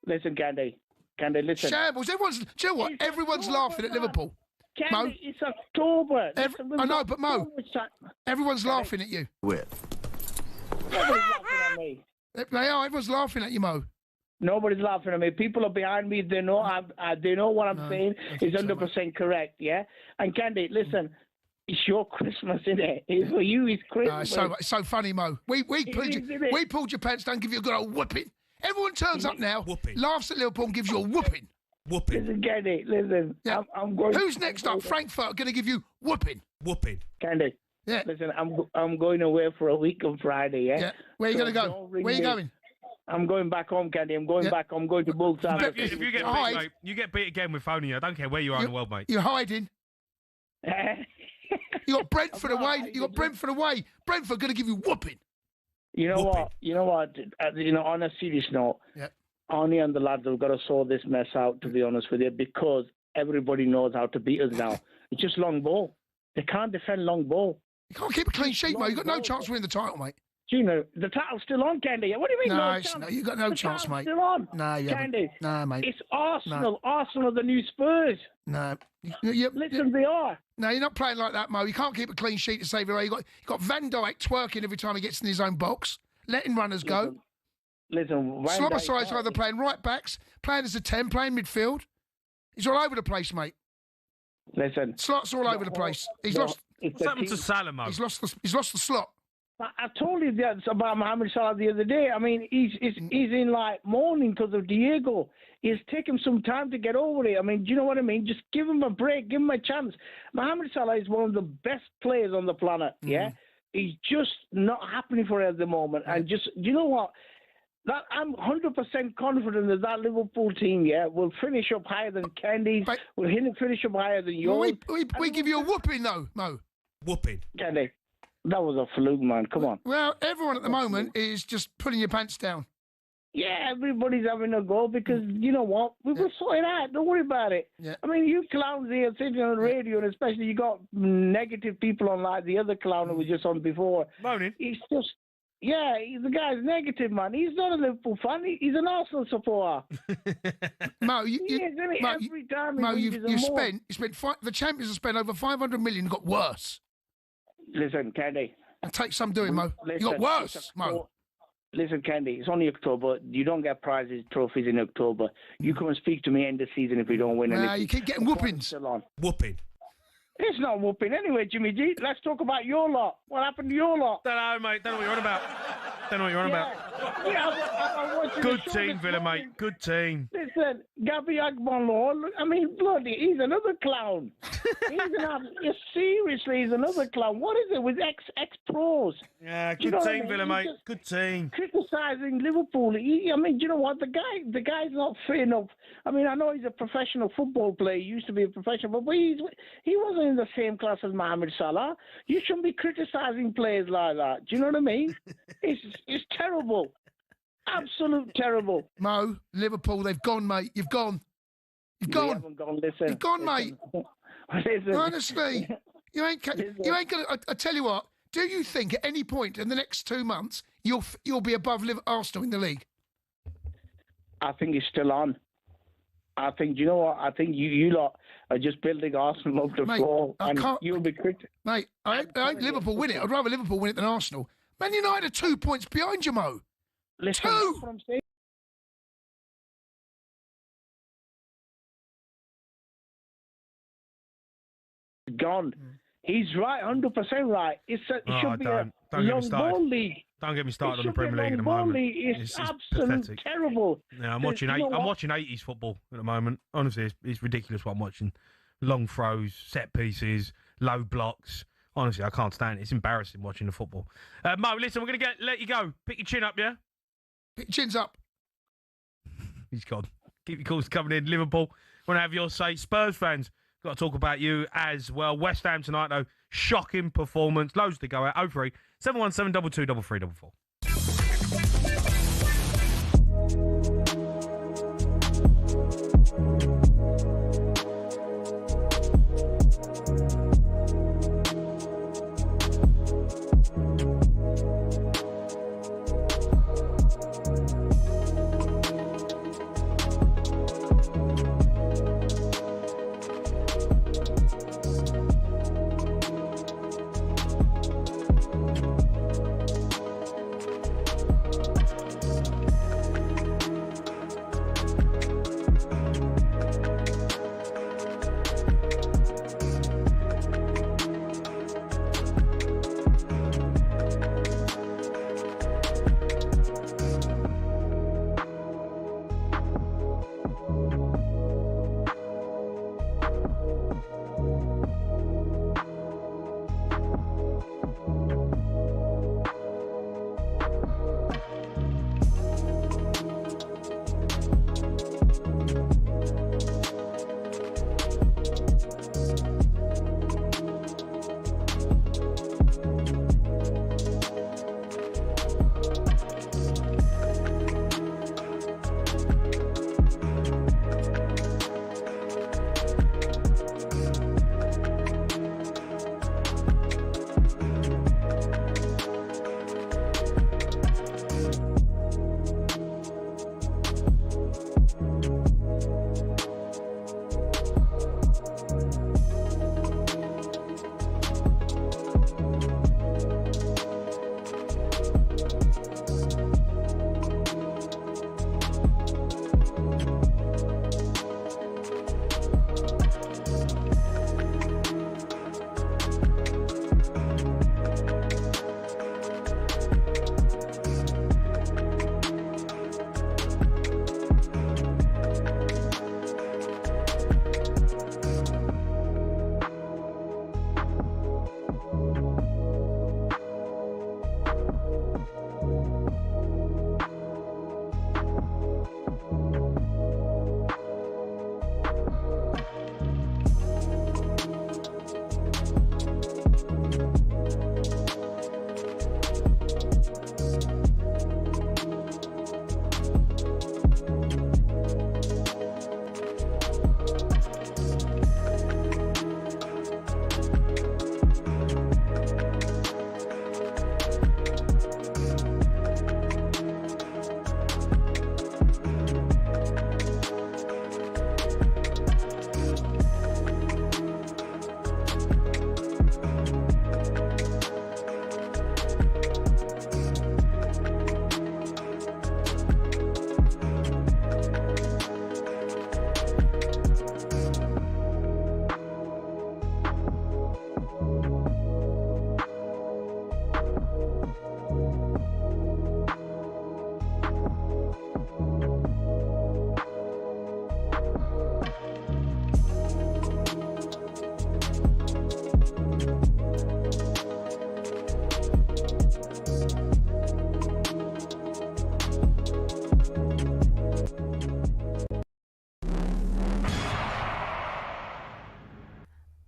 Listen, Candy, listen. Shambles. Do you know what? Everyone's laughing at Liverpool. Candy, Mo, it's October. I know, but Mo, everyone's laughing at you. Nobody's laughing at me. They are. Everyone's laughing at you, Mo. Nobody's laughing at me. People are behind me. They know they know what I'm saying is 100% correct, yeah? And Candy, listen, it's your Christmas, isn't it? For you, it's Christmas. It's so funny, Mo. We pulled your pants down, give you a good old whooping. Everyone turns up now, laughs at Liverpool and gives you a whooping. Listen, Candy, listen. Yeah. I'm going. Who's next up? Frankfurt are going to give you whooping. Candy. Yeah. Listen, I'm going away for a week on Friday, yeah? Yeah. Where are you going to go? Where are you going? I'm going back home, Candy. I'm going back. I'm going to Bulltown. If you get beat, mate, you get beat again with phoning. I don't care where you are in the world, mate. You're hiding. You got Brentford away. You got Brentford away. Brentford going to give you whooping. You know what? On a serious note, Arnie and the lads have got to sort this mess out, to be honest with you, because everybody knows how to beat us now. It's just long ball. They can't defend long ball. You can't keep a clean sheet, mate. You've got no chance of winning the title, mate. Gino, the title's still on, Candy. What do you mean? No, you've got no chance, mate. Still on. No, you Candy. No, mate. It's Arsenal. No. Arsenal are the new Spurs. No. Listen, they are. No, you're not playing like that, Mo. You can't keep a clean sheet to save your way. You got Van Dijk twerking every time he gets in his own box, letting runners go. Listen, Slobberside's either playing right backs, playing as a 10, playing midfield. He's all over the place, mate. Listen, Slots all over the place. He's lost. What's happened to Salah, Mo? He's lost the slot. I told you that about Mohamed Salah the other day. I mean, he's in like mourning because of Diego. It's taken some time to get over it. I mean, do you know what I mean? Just give him a break, give him a chance. Mohamed Salah is one of the best players on the planet. Yeah, he's just not happening for it at the moment. And do you know what? That I'm 100% confident that Liverpool team, will finish up higher than Candy's. Will finish up higher than yours. We give you a whooping, though, Mo. Whooping. Candy. That was a fluke, man. Come on. Well, everyone at the moment is just pulling your pants down. Yeah, everybody's having a go because, you know what? We will sort it out. Don't worry about it. Yeah. I mean, you clowns here sitting on the radio, and especially you got negative people on like the other clown who was just on before. Moaning. He's just... Yeah, the guy's negative, man. He's not a Liverpool fan. He's an Arsenal supporter. Mo, every time the champions have spent over 500 million. Got worse. Listen, Candy. And take some doing, Mo. You got worse, Mo. Listen, Candy, it's only October. You don't get prizes, trophies in October. You come and speak to me end of season if we don't win. Nah, you keep getting whoopings. Whooping. It's not whooping anyway, Jimmy G. Let's talk about your lot. What happened to your lot? Don't know, mate. Don't know what you're on about. Don't know what you're on about. Yeah, good team, Villa, mate. Good team. Listen, Gabby Agbonlor, I mean, bloody, he's another clown. Seriously, he's another clown. What is it with ex-pros? Yeah, good team, Villa, mate. Good team. Criticising Liverpool. I mean, do you know what? The guy's not fit enough. I mean, I know he's a professional football player. He used to be a professional, but he wasn't in the same class as Mohamed Salah. You shouldn't be criticising players like that. Do you know what I mean? It's terrible. Absolute terrible. Mo, Liverpool, they've gone, mate. You've gone. You've gone. We haven't gone. Listen. You've gone, mate. Listen. Honestly, you ain't gonna. I tell you what. Do you think at any point in the next 2 months you'll be above Arsenal in the league? I think it's still on. I think, you know what? I think you lot are just building Arsenal up the floor, and you'll be critical. Mate, I hope Liverpool win it. I'd rather Liverpool win it than Arsenal. Man United are 2 points behind you, Mo. Listen, 2. That's what I'm saying. Gone. He's right, 100% right. It should be a long ball league. Don't get me started on the Premier League at the moment. It's absolutely terrible. Yeah, I'm watching 80s football at the moment. Honestly, it's ridiculous what I'm watching. Long throws, set pieces, low blocks, Honestly, I can't stand it. It's embarrassing watching the football. Mo, listen, we're going to let you go. Pick your chin up, yeah? Pick your chins up. He's gone. Keep your calls coming in. Liverpool, want to have your say. Spurs fans, got to talk about you as well. West Ham tonight, though, shocking performance. Loads to go out. 03 717 22 3344.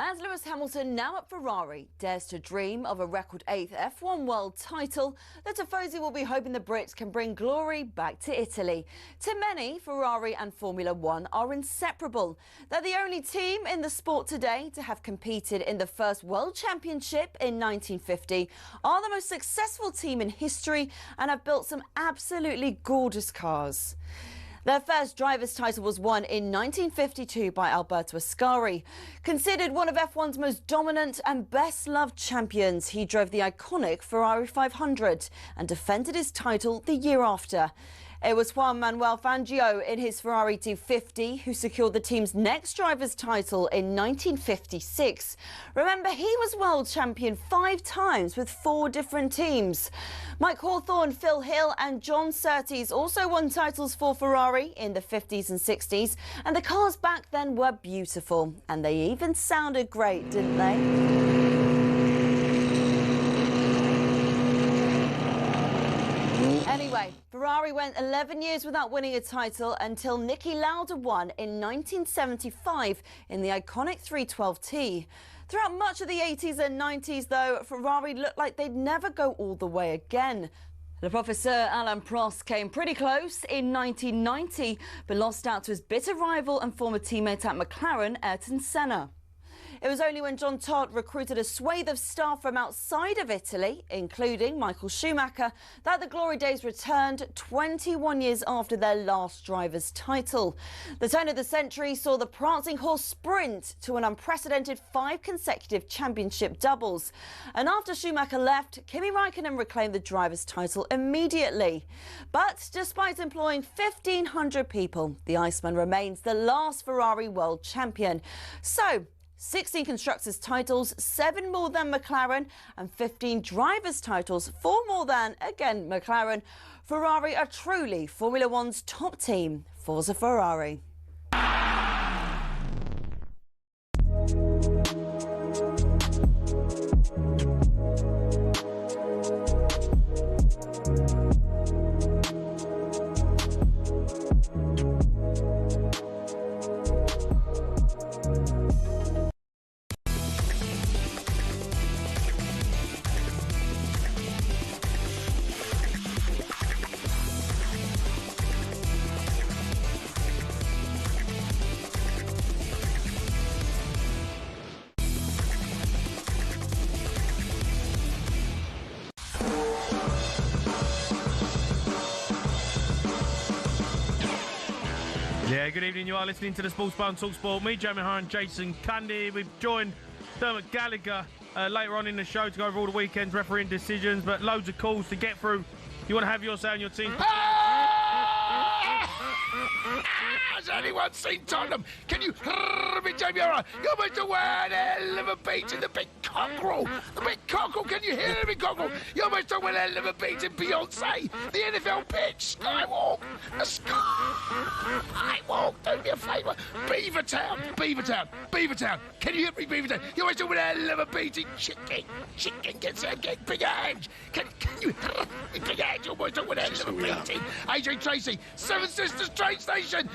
As Lewis Hamilton, now at Ferrari, dares to dream of a record 8th F1 world title, the Tifosi will be hoping the Brits can bring glory back to Italy. To many, Ferrari and Formula One are inseparable. They're the only team in the sport today to have competed in the first World Championship in 1950, are the most successful team in history and have built some absolutely gorgeous cars. Their first driver's title was won in 1952 by Alberto Ascari. Considered one of F1's most dominant and best-loved champions, he drove the iconic Ferrari 500 and defended his title the year after. It was Juan Manuel Fangio in his Ferrari 250 who secured the team's next driver's title in 1956. Remember, he was world champion 5 times with 4 different teams. Mike Hawthorne, Phil Hill and John Surtees also won titles for Ferrari in the 50s and 60s, and the cars back then were beautiful, and they even sounded great, didn't they? Anyway, Ferrari went 11 years without winning a title until Niki Lauda won in 1975 in the iconic 312T. Throughout much of the 80s and 90s, though, Ferrari looked like they'd never go all the way again. Le Professeur Alain Prost came pretty close in 1990, but lost out to his bitter rival and former teammate at McLaren, Ayrton Senna. It was only when John Todt recruited a swathe of staff from outside of Italy, including Michael Schumacher, that the glory days returned 21 years after their last driver's title. The turn of the century saw the prancing horse sprint to an unprecedented 5 consecutive championship doubles. And after Schumacher left, Kimi Raikkonen reclaimed the driver's title immediately. But despite employing 1,500 people, the Iceman remains the last Ferrari world champion. So, 16 constructors' titles, 7 more than McLaren, and 15 drivers' titles, 4 more than, again, McLaren. Ferrari are truly Formula One's top team. Forza Ferrari. Yeah, good evening. You are listening to the Sports Bar on talkSPORT. Me, Jamie O'Hara and Jason Cundy. We've joined Dermot Gallagher later on in the show to go over all the weekend's refereeing decisions, but loads of calls to get through. You want to have your say on your team? Has anyone seen Tottenham? Can you hear me, Jamie O'Hara? You're about to win a hell of a beat in the big cockerel. The big cockerel, can you hear me, cockerel? You're about to win a hell of a beat in Beyonce. The NFL pitch, Skywalk. The Skywalk, do me a favour. Beavertown. Can you hear me, Beavertown? You're about to win a hell of a beat in Chicken gets Big Edge. Can you hear me, Big Edge? You're about to win a hell of a beat in AJ Tracy, Seven Sisters train station.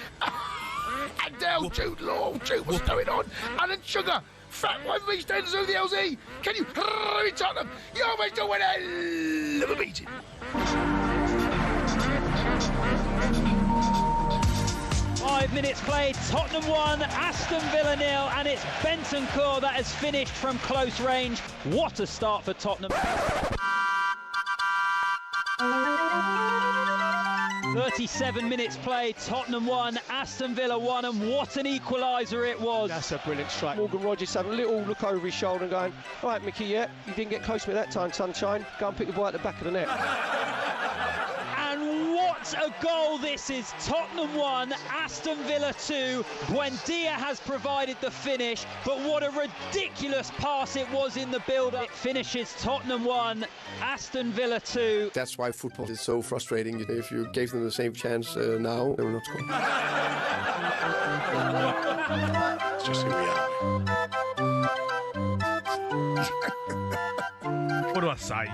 Adele, Jude Law, what's going on? Alan Sugar, Fat One of EastEnders of the LZ. Can you hear me, Tottenham? You're about to win a hell of a meeting. 5 minutes played, Tottenham 1, Aston Villa 0, and it's Bentancur that has finished from close range. What a start for Tottenham. 37 minutes played, Tottenham 1, Aston Villa 1, and what an equaliser it was. That's a brilliant strike. Morgan Rogers had a little look over his shoulder and going, all right, Mickey, yeah, you didn't get close to me that time, sunshine. Go and pick the ball at the back of the net. And what a goal this is. Tottenham 1, Aston Villa 2. Buendia has provided the finish, but what a ridiculous pass it was in the build-up. It finishes Tottenham 1, Aston Villa 2. That's why football is so frustrating. If you gave them the same chance now, they will not score. It's just who we are. What do I say?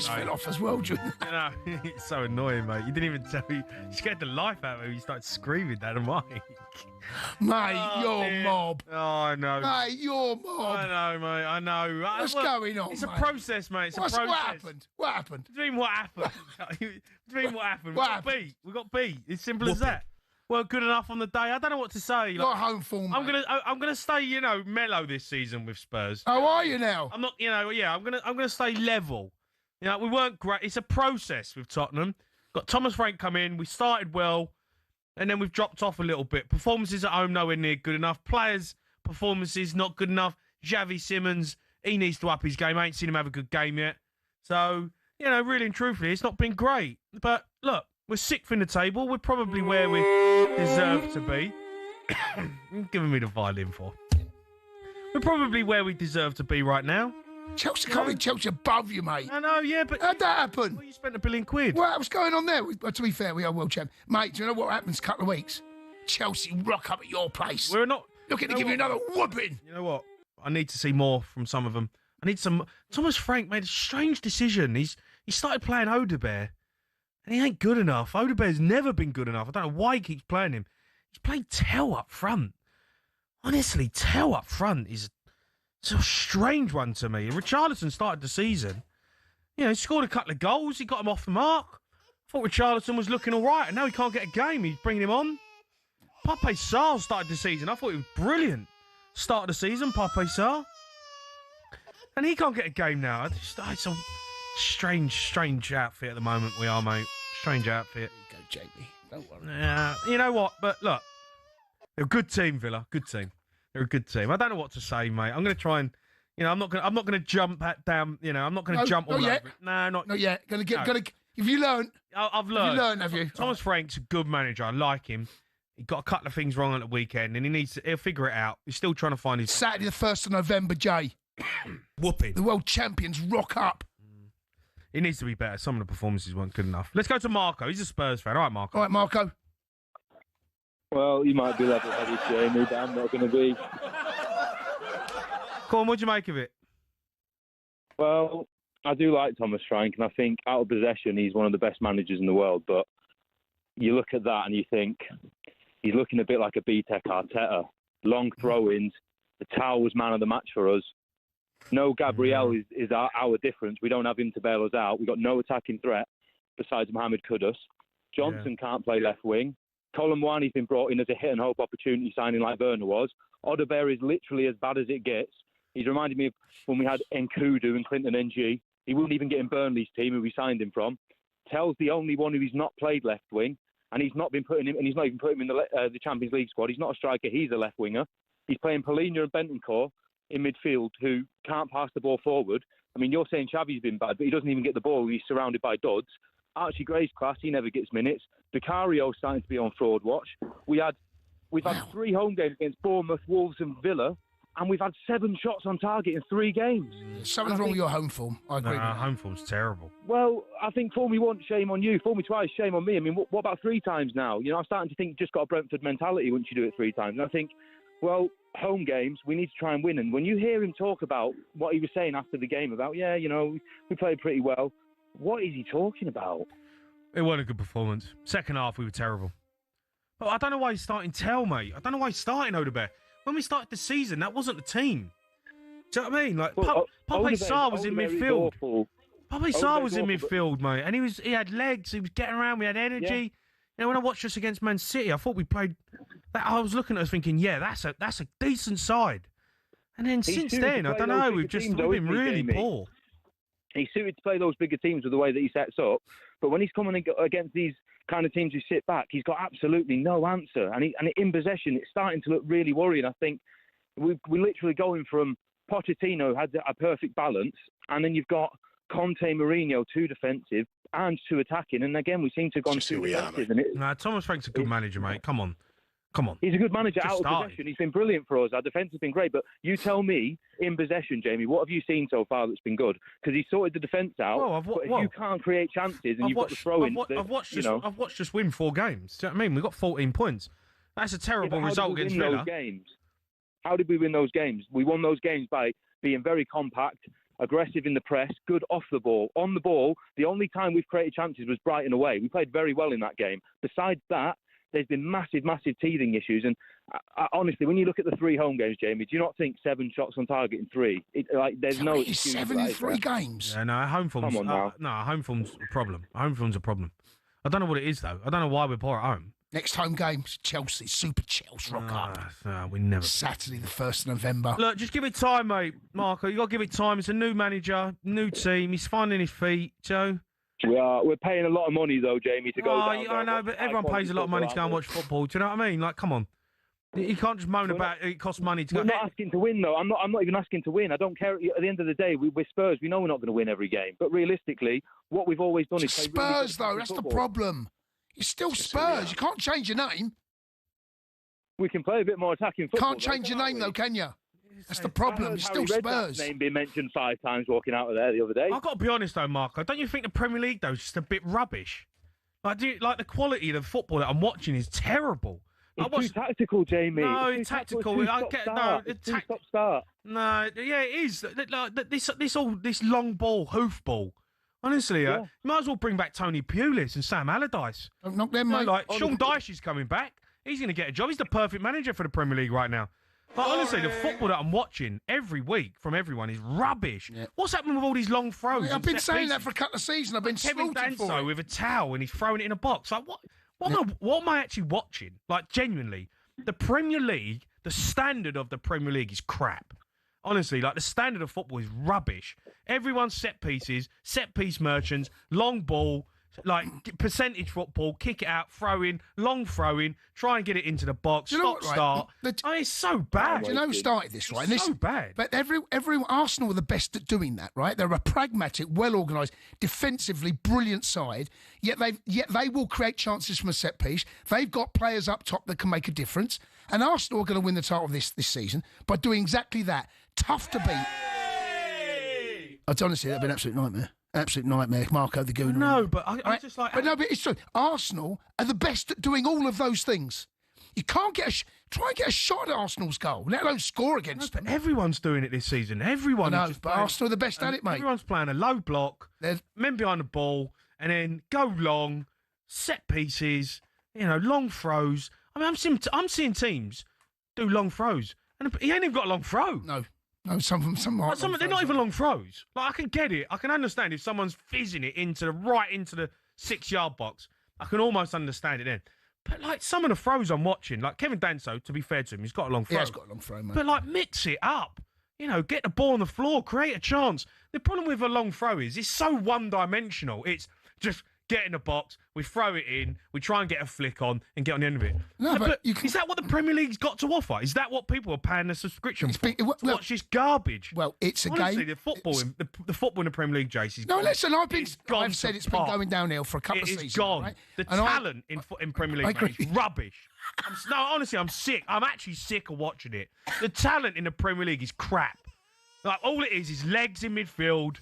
Fell off as well, June. You know, it's so annoying, mate. You didn't even tell me. You scared the life out of me when you started screaming that at Mike. Mate, you're mob. Oh, I know. Mate, you're mob. I know, mate. I know. What's going on, It's mate? a process, mate. It's a process. What happened? What happened? What do you mean what happened? What happened? Beat. We got beat. It's simple as that. Well, good enough on the day. I don't know what to say. You're home form. I'm gonna stay, mellow this season with Spurs. How are you now? I'm not, I'm gonna stay level. We weren't great. It's a process with Tottenham. Got Thomas Frank come in. We started well, and then we've dropped off a little bit. Performances at home nowhere near good enough. Players' performances not good enough. Xavi Simons, he needs to up his game. I ain't seen him have a good game yet. So, really and truthfully, it's not been great. But look, we're sixth in the table. We're probably where we deserve to be. You're giving me the violin for. We're probably where we deserve to be right now. Chelsea can't be Chelsea above you, mate. I know, yeah, but... How'd that happen? Well, you spent £1 billion. What's going on there? Well, to be fair, we are world champ. Mate, do you know what happens a couple of weeks? Chelsea rock up at your place. We're not... Looking to give you another whooping. You know what? I need to see more from some of them. I need some... Thomas Frank made a strange decision. He started playing Odebear. And he ain't good enough. Odebear's never been good enough. I don't know why he keeps playing him. He's playing Tell up front. Honestly, Tell up front is a strange one to me. Richarlison started the season. You know, he scored a couple of goals. He got him off the mark. I thought Richarlison was looking all right, and now he can't get a game. He's bringing him on. Pape Sarr started the season. I thought he was brilliant. Start of the season, Pape Sarr. And he can't get a game now. It's a strange outfit at the moment we are, mate. Strange outfit. There you go, Jamie. Don't worry. Yeah, you know what? But look, they're a good team, Villa. Good team. They're a good team. I don't know what to say, mate. I'm going to try and, I'm not going to jump that down. I'm not going to jump all over it. No, not yet. Have you learned? I've learned. Have you learned? Have you? Thomas Frank's a good manager. I like him. He got a couple of things wrong at the weekend, and he'll figure it out. He's still trying to find his Saturday, the 1st of November, Jay. Whooping. The world champions rock up. He needs to be better. Some of the performances weren't good enough. Let's go to Marco. He's a Spurs fan. All right, Marco. All right, Marco. Well, you might be level-headed, Jamie, but I'm not going to be. Go on, what do you make of it? Well, I do like Thomas Frank, and I think out of possession, he's one of the best managers in the world. But you look at that and you think he's looking a bit like a BTEC Arteta. Long throw-ins. The Tau was man of the match for us. No, Gabriel is our difference. We don't have him to bail us out. We've got no attacking threat besides Mohamed Kudus. Johnson can't play left wing. Colin Mwani's been brought in as a hit-and-hope opportunity signing like Werner was. Odebear is literally as bad as it gets. He's reminded me of when we had Nkudu and Clinton NG. He wouldn't even get in Burnley's team, who we signed him from. Tell's the only one who's not played left wing, and he's not been putting him, and he's not even putting him in the Champions League squad. He's not a striker. He's a left winger. He's playing Polina and Bentancur in midfield, who can't pass the ball forward. I mean, you're saying Xavi's been bad, but he doesn't even get the ball. He's surrounded by duds. Archie Gray's class. He never gets minutes. Vicario's starting to be on fraud watch. We've had 3 home games against Bournemouth, Wolves, and Villa, and we've had 7 shots on target in 3 games. Something's wrong with your home form. I agree. Our home form's terrible. Well, I think fool me once, shame on you. Fool me twice, shame on me. I mean, what about 3 times now? I'm starting to think you've just got a Brentford mentality once you do it 3 times. And I think, well, home games, we need to try and win. And when you hear him talk about what he was saying after the game about, we played pretty well, what is he talking about? It wasn't a good performance. Second half, we were terrible. But I don't know why he's starting Tell, mate. I don't know why he's starting Odebear. When we started the season, that wasn't the team. Do you know what I mean? Like, Pape Sarr was in midfield. Pape Sarr was in midfield, mate. And he had legs. He was getting around. We had energy. Yeah. When I watched us against Man City, I thought we played... I was looking at us thinking, that's a decent side. And then since then, I don't know, we've been really poor. He's suited to play those bigger teams with the way that he sets up. But when he's coming against these kind of teams who sit back, he's got absolutely no answer. And in possession, it's starting to look really worrying. I think we're literally going from Pochettino had a perfect balance, and then you've got Conte, Mourinho, 2 defensive and 2 attacking. And again, we seem to have gone 2 defensive. Thomas Frank's a good manager, mate. Come on. He's a good manager out of possession. He's been brilliant for us. Our defence has been great. But you tell me, in possession, Jamie, what have you seen so far that's been good? Because he sorted the defence out. But if you can't create chances and you've got the throw-ins... I've watched us win 4 games. Do you know what I mean? We got 14 points. That's a terrible result against Villa. How did we win those games? We won those games by being very compact, aggressive in the press, good off the ball. On the ball, the only time we've created chances was Brighton away. We played very well in that game. Besides that, there's been massive teething issues. And honestly, when you look at the 3 home games, Jamie, do you not think 7 shots on target in 3? There's no excuse. 7 in 3 games? Yeah, no, our home form's... Come on now. our home form's a problem. Our home form's a problem. I don't know what it is, though. I don't know why we're poor at home. Next home game, Chelsea, Super Chelsea rock up. We never. Saturday, the 1st of November. Look, just give it time, mate, Marco. You got to give it time. It's a new manager, new team. He's finding his feet, Joe. We're paying a lot of money though, Jamie, to go down. I know, but everyone pays a lot of money to go and watch football. Do you know what I mean? Like, come on. You can't just moan about it costs money to go. We're not asking to win though. I'm not even asking to win. I don't care. At the end of the day, we're Spurs. We know we're not going to win every game. But realistically, what we've always done is play Spurs though. That's the problem. You're still Spurs. You can't change your name. We can play a bit more attacking football. Can't change your name though, can you? That's the problem. You're still Spurs. Name being mentioned 5 times walking out of there the other day. I've got to be honest though, Marco. Don't you think the Premier League though is just a bit rubbish? Like the quality of the football that I'm watching is terrible. It's too tactical, Jamie. No, it's tactical. I get stop start. No, yeah, it is. Like this long ball, hoof ball. Honestly, you might as well bring back Tony Pulis and Sam Allardyce. Don't knock them, mate. Like, Sean Dyche is coming back. He's going to get a job. He's the perfect manager for the Premier League right now. But honestly, the football that I'm watching every week from everyone is rubbish. Yeah. What's happening with all these long throws? I've been saying that for a couple of seasons. I've been Kevin slaughtered for it. with a towel and he's throwing it in a box. Like, what am I actually watching? Like, genuinely, the Premier League, the standard of the Premier League is crap. Honestly, like, the standard of football is rubbish. Everyone's set pieces, set piece merchants, long ball, like percentage football, kick it out, throw in, long throw in, try and get it into the box, start. It's so bad. Do you know who started this, right? It's so bad. But Arsenal are the best at doing that, right? They're a pragmatic, well-organised, defensively brilliant side, yet they will create chances from a set piece. They've got players up top that can make a difference. And Arsenal are going to win the title this season by doing exactly that. Tough to beat. Honestly, that'd be an absolute nightmare. Absolute nightmare. Marco the Goon. No, but I just like... But it's true. Arsenal are the best at doing all of those things. You can't try and get a shot at Arsenal's goal, let alone score against them. Everyone's doing it this season. Everyone. I know, but Arsenal are the best at it, mate. Everyone's playing a low block, men behind the ball, and then go long, set pieces, long throws. I mean, I'm seeing teams do long throws, and he ain't even got a long throw. No, some they're not even long throws. Like, I can get it. I can understand if someone's fizzing it into the 6-yard box. I can almost understand it then. But, like, some of the throws I'm watching, like Kevin Danso, to be fair to him, he's got a long throw. Yeah, he's got a long throw, mate. But, like, mix it up. Get the ball on the floor, create a chance. The problem with a long throw is it's so one-dimensional. It's just get in the box, we throw it in, we try and get a flick on and get on the end of it. No, but is that what the Premier League's got to offer? Is that what people are paying the subscription for? Watch this garbage. Well, it's Honestly, game. The football in the Premier League, Jace, is No, gone. listen, I've said it's been going downhill for a couple of seasons. It's gone. Right? The talent in Premier League is rubbish. Honestly, I'm sick. I'm actually sick of watching it. The talent in the Premier League is crap. Like, all it is legs in midfield,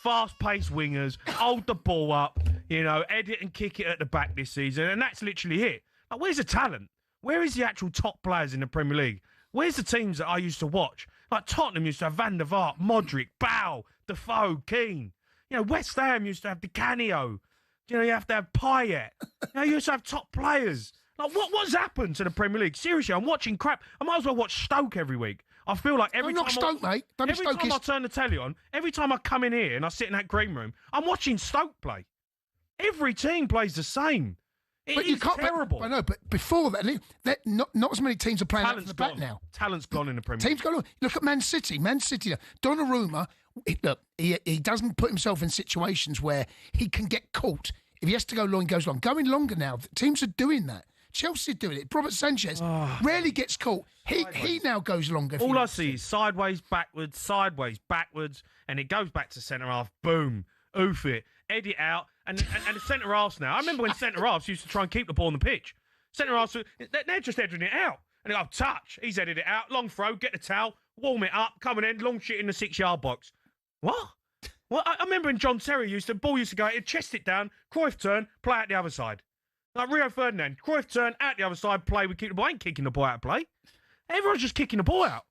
fast-paced wingers, hold the ball up, edit and kick it at the back this season, and that's literally it. Like, where's the talent? Where is the actual top players in the Premier League? Where's the teams that I used to watch? Like, Tottenham used to have Van der Vaart, Modric, Bow, Defoe, Keane. West Ham used to have Di Canio. You have to have Payet. You used to have top players. Like, what's happened to the Premier League? Seriously, I'm watching crap. I might as well watch Stoke every week. I feel like every time I turn the telly on, every time I come in here and I sit in that green room, I'm watching Stoke play. Every team plays the same. It's terrible. I know, but before that, not as many teams are playing out from the back now. Talent's gone in the Premier League. Teams gone. Look at Man City. Donnarumma, he doesn't put himself in situations where he can get caught. If he has to go long, he goes long. Going longer now. Teams are doing that. Chelsea doing it. Robert Sanchez rarely gets caught. He now goes longer. All I see is sideways, backwards, and it goes back to centre half. Boom, oof it, edit out, and the centre halves now. I remember when centre halves used to try and keep the ball on the pitch. Centre halves, they're just editing it out, and they go touch. He's edited it out. Long throw, get the towel, warm it up, coming in, long shit in the 6-yard box. What? Well, I remember when John Terry ball used to go, he'd chest it down, Cruyff turn, play out the other side. Like Rio Ferdinand, Cruyff turn, out the other side, play, we keep the ball. I ain't kicking the ball out of play. Everyone's just kicking the ball out.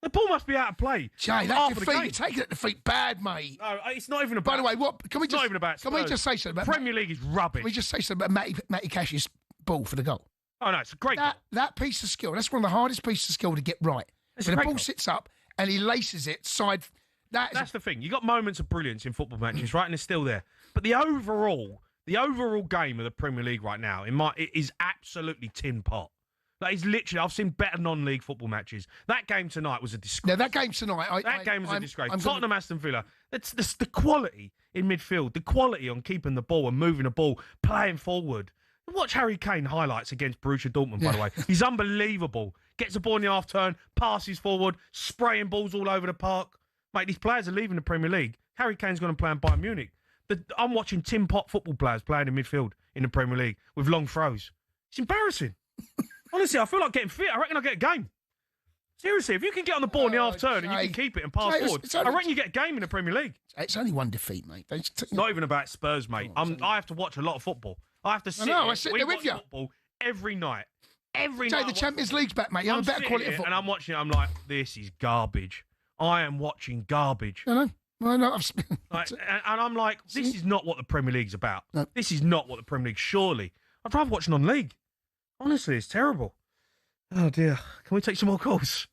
The ball must be out of play. Jay, that defeat, you're taking that defeat bad, mate. No, it's not even about... By the way, can we not even about Spurs. Can we just say something about... Premier League is rubbish. Can we just say something about Matty Cash's ball for the goal? Oh, no, it's a great goal. That piece of skill, that's one of the hardest pieces of skill to get right. When the ball sits up and he laces it side... That's the thing. You got moments of brilliance in football matches, right? And it's still there. But the overall game of the Premier League right now, it is absolutely tin pot. Like, it's literally, I've seen better non-league football matches. That game tonight was a disgrace. No, that game tonight... That game was a disgrace. Tottenham, Aston Villa. That's the quality in midfield, the quality on keeping the ball and moving the ball, playing forward. Watch Harry Kane highlights against Borussia Dortmund, by the way. He's unbelievable. Gets the ball in the half-turn, passes forward, spraying balls all over the park. Mate, these players are leaving the Premier League. Harry Kane's going to play in Bayern Munich. I'm watching tin pot football players playing in midfield in the Premier League with long throws. It's embarrassing. Honestly, I feel like getting fit. I reckon I'll get a game. Seriously, if you can get on the ball in the half-turn and you can keep it and pass forward, I reckon you get a game in the Premier League. It's only one defeat, mate. It's not even about Spurs, mate. I have to watch a lot of football. I have to sit I sit there with you. Football every night. Every night. Jay, the Champions League's back, mate. You have a better quality of football. And I'm watching it, I'm like, this is garbage. I am watching garbage. I know. Well, no, and I'm like, this is not what the Premier League's about. No. This is not what the Premier League, surely. I'd rather watch non-league. Honestly, it's terrible. Oh, dear. Can we take some more calls?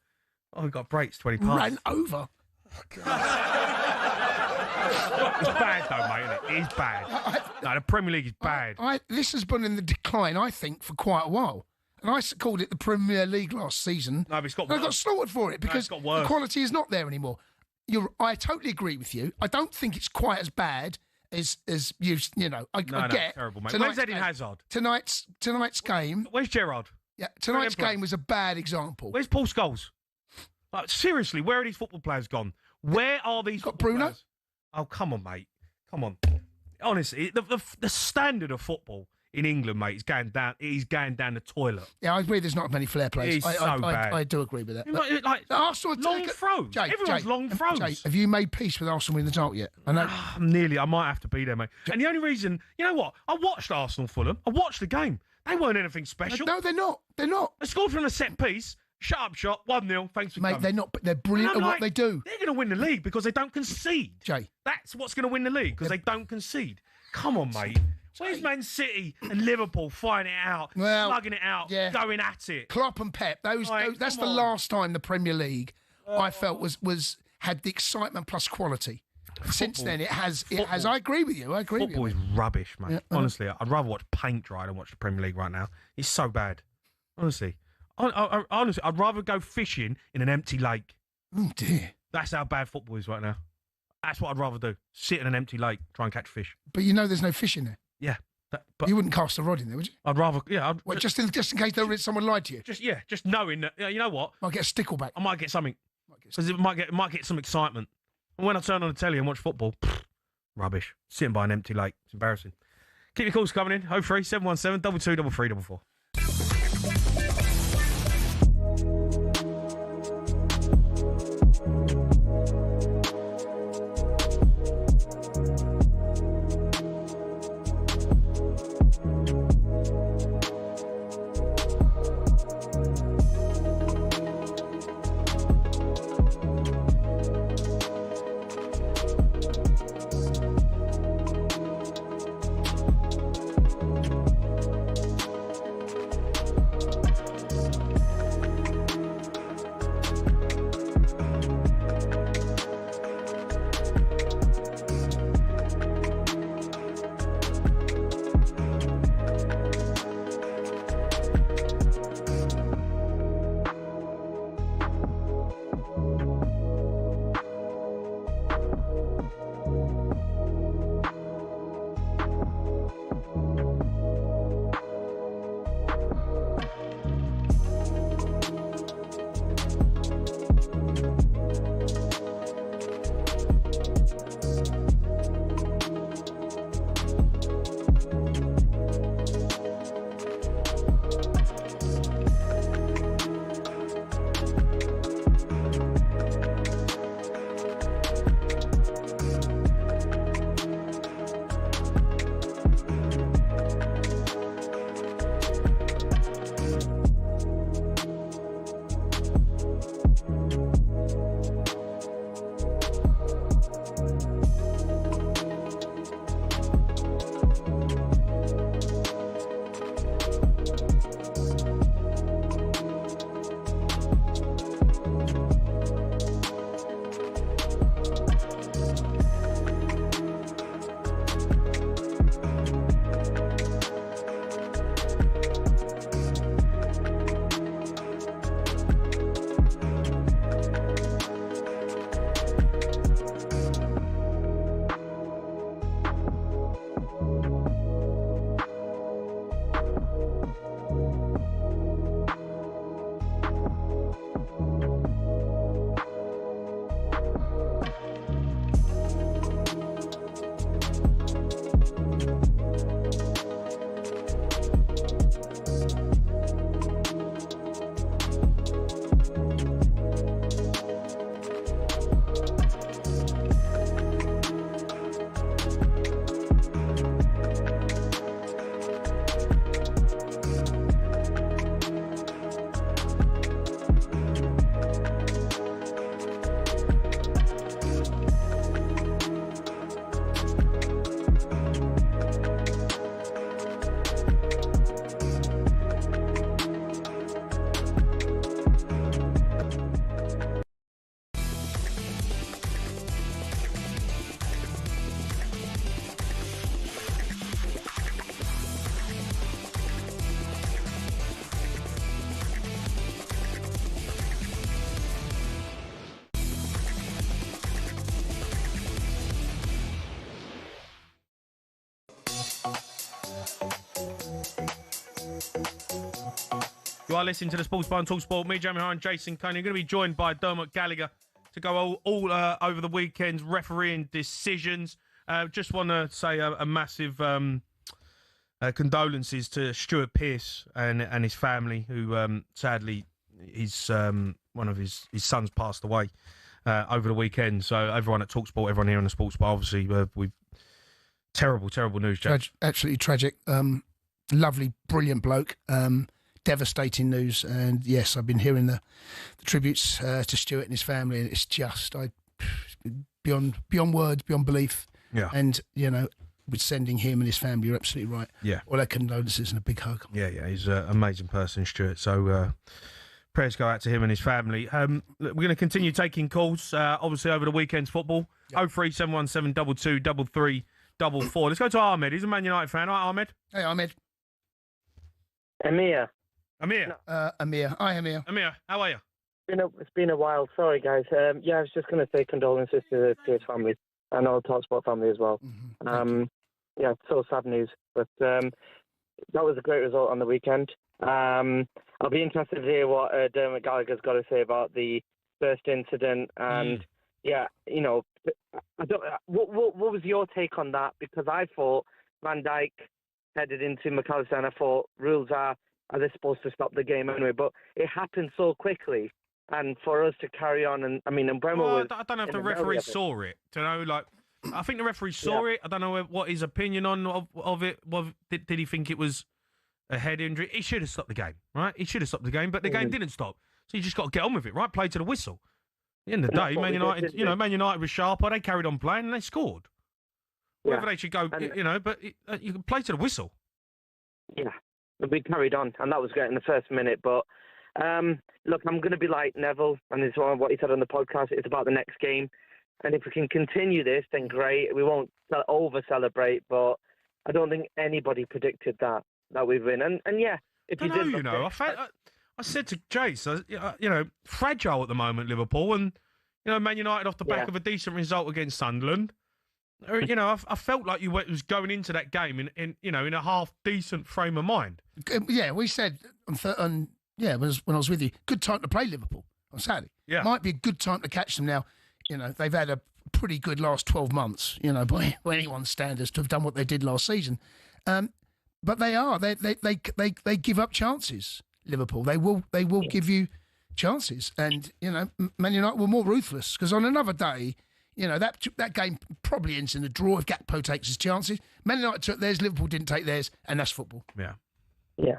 Oh, we've got breaks, 20 past. Ran over. Oh, God. It's bad, though, mate, isn't it? It is bad. No, the Premier League is bad. This has been in the decline, I think, for quite a while. And I called it the Premier League last season. No, but it's got worse. worse. I got slaughtered for it because the quality is not there anymore. I totally agree with you. I don't think it's quite as bad as you know. I get terrible, mate. Where's Eden Hazard? Tonight's game. Where's Gerrard? Yeah, tonight's game was a bad example. Where's Paul Scholes? Like, seriously, where are these football players gone? Where are these football Bruno? players? Oh, come on, mate. Come on. Honestly, the standard of football in England, mate, is going down. It is going down the toilet. Yeah, I agree. There's not many flair plays. It's so bad. I do agree with that. Like Arsenal long throws. Everyone's long throws. Jay, have you made peace with Arsenal winning the title yet? I know. Nearly. I might have to be there, mate. And the only reason, you know what? I watched Arsenal Fulham. I watched the game. They weren't anything special. No, they're not. They're not. They scored from a set piece. Shut up shop. 1-0. Thanks for coming. Mate, they're not. They're brilliant at what they do. They're going to win the league because they don't concede. Jay. That's what's going to win the league because they don't concede. Come on, mate. Where's Man City and Liverpool fighting it out, slugging it out, going at it? Klopp and Pep. That's the last time the Premier League I felt had the excitement plus quality. Since then, it has. I agree with you. Football is rubbish, mate. Yeah, honestly, I'd rather watch paint dry than watch the Premier League right now. It's so bad. Honestly, honestly, I'd rather go fishing in an empty lake. Oh dear. That's how bad football is right now. That's what I'd rather do. Sit in an empty lake, try and catch fish. But you know, there's no fish in there. Yeah. But you wouldn't cast a rod in there, would you? I'd rather, yeah. Just in case someone lied to you. Just knowing that, you know what? Might get a stickleback. I might get something. Because it might get some excitement. And when I turn on the telly and watch football, rubbish. Sitting by an empty lake. It's embarrassing. Keep your calls coming in. 03 717 22 33 44. You are listening to the Sports Bar on talkSPORT. Me, Jamie O'Hara and Jason Cundy. You're going to be joined by Dermot Gallagher to go all over the weekend's refereeing decisions. Just want to say a massive condolences to Stuart Pearce and his family, who sadly one of his sons passed away over the weekend. So everyone at talkSPORT, everyone here on the Sports Bar, obviously we've terrible news, Jack. Absolutely tragic. Lovely, brilliant bloke. Devastating news, and yes, I've been hearing the tributes to Stuart and his family, and it's just beyond words, beyond belief. Yeah. And with sending him and his family, you're absolutely right. Yeah. All our condolences and a big hug. Yeah, he's an amazing person, Stuart. So prayers go out to him and his family. We're going to continue taking calls, obviously over the weekend's football. 03717 22 33 44. Let's go to Ahmed. He's a Man United fan. All right, Ahmed. Hey, Ahmed. Amir. Amir. Hi, Amir. Amir, how are you? It's been a while. Sorry, guys. I was just going to say condolences to his family and all the talkSPORT family as well. So sad news. But that was a great result on the weekend. I'll be interested to hear what Dermot Gallagher's got to say about the first incident. And, what was your take on that? Because I thought Van Dijk headed into McAllister, and I thought rules are they supposed to stop the game anyway? But it happened so quickly, and for us to carry on, and Bremo was. I don't know if the referee saw it. I think the referee saw it. I don't know what his opinion of it was. Did he think it was a head injury? He should have stopped the game, right? He should have stopped the game, but the game didn't stop. So you just got to get on with it, right? Play to the whistle. At the end of the day, Man United, Man United was sharper. They carried on playing and they scored. Whether they should go, but you can play to the whistle. Yeah, we carried on, and that was great in the first minute. But look, I'm going to be like Neville, and it's what he said on the podcast. It's about the next game, and if we can continue this, then great. We won't over-celebrate, but I don't think anybody predicted that we'd win. And if you did, I said to Jace, fragile at the moment, Liverpool, and Man United off the back of a decent result against Sunderland. I felt like you was going into that game in a half decent frame of mind. Yeah, we said when I was with you, good time to play Liverpool on Saturday. Yeah, might be a good time to catch them now. They've had a pretty good last 12 months. By anyone's standards, to have done what they did last season. But they give up chances. Liverpool, they will give you chances, and Man United were more ruthless because on another day. That game probably ends in a draw if Gakpo takes his chances. Man United took theirs, Liverpool didn't take theirs, and that's football. Yeah.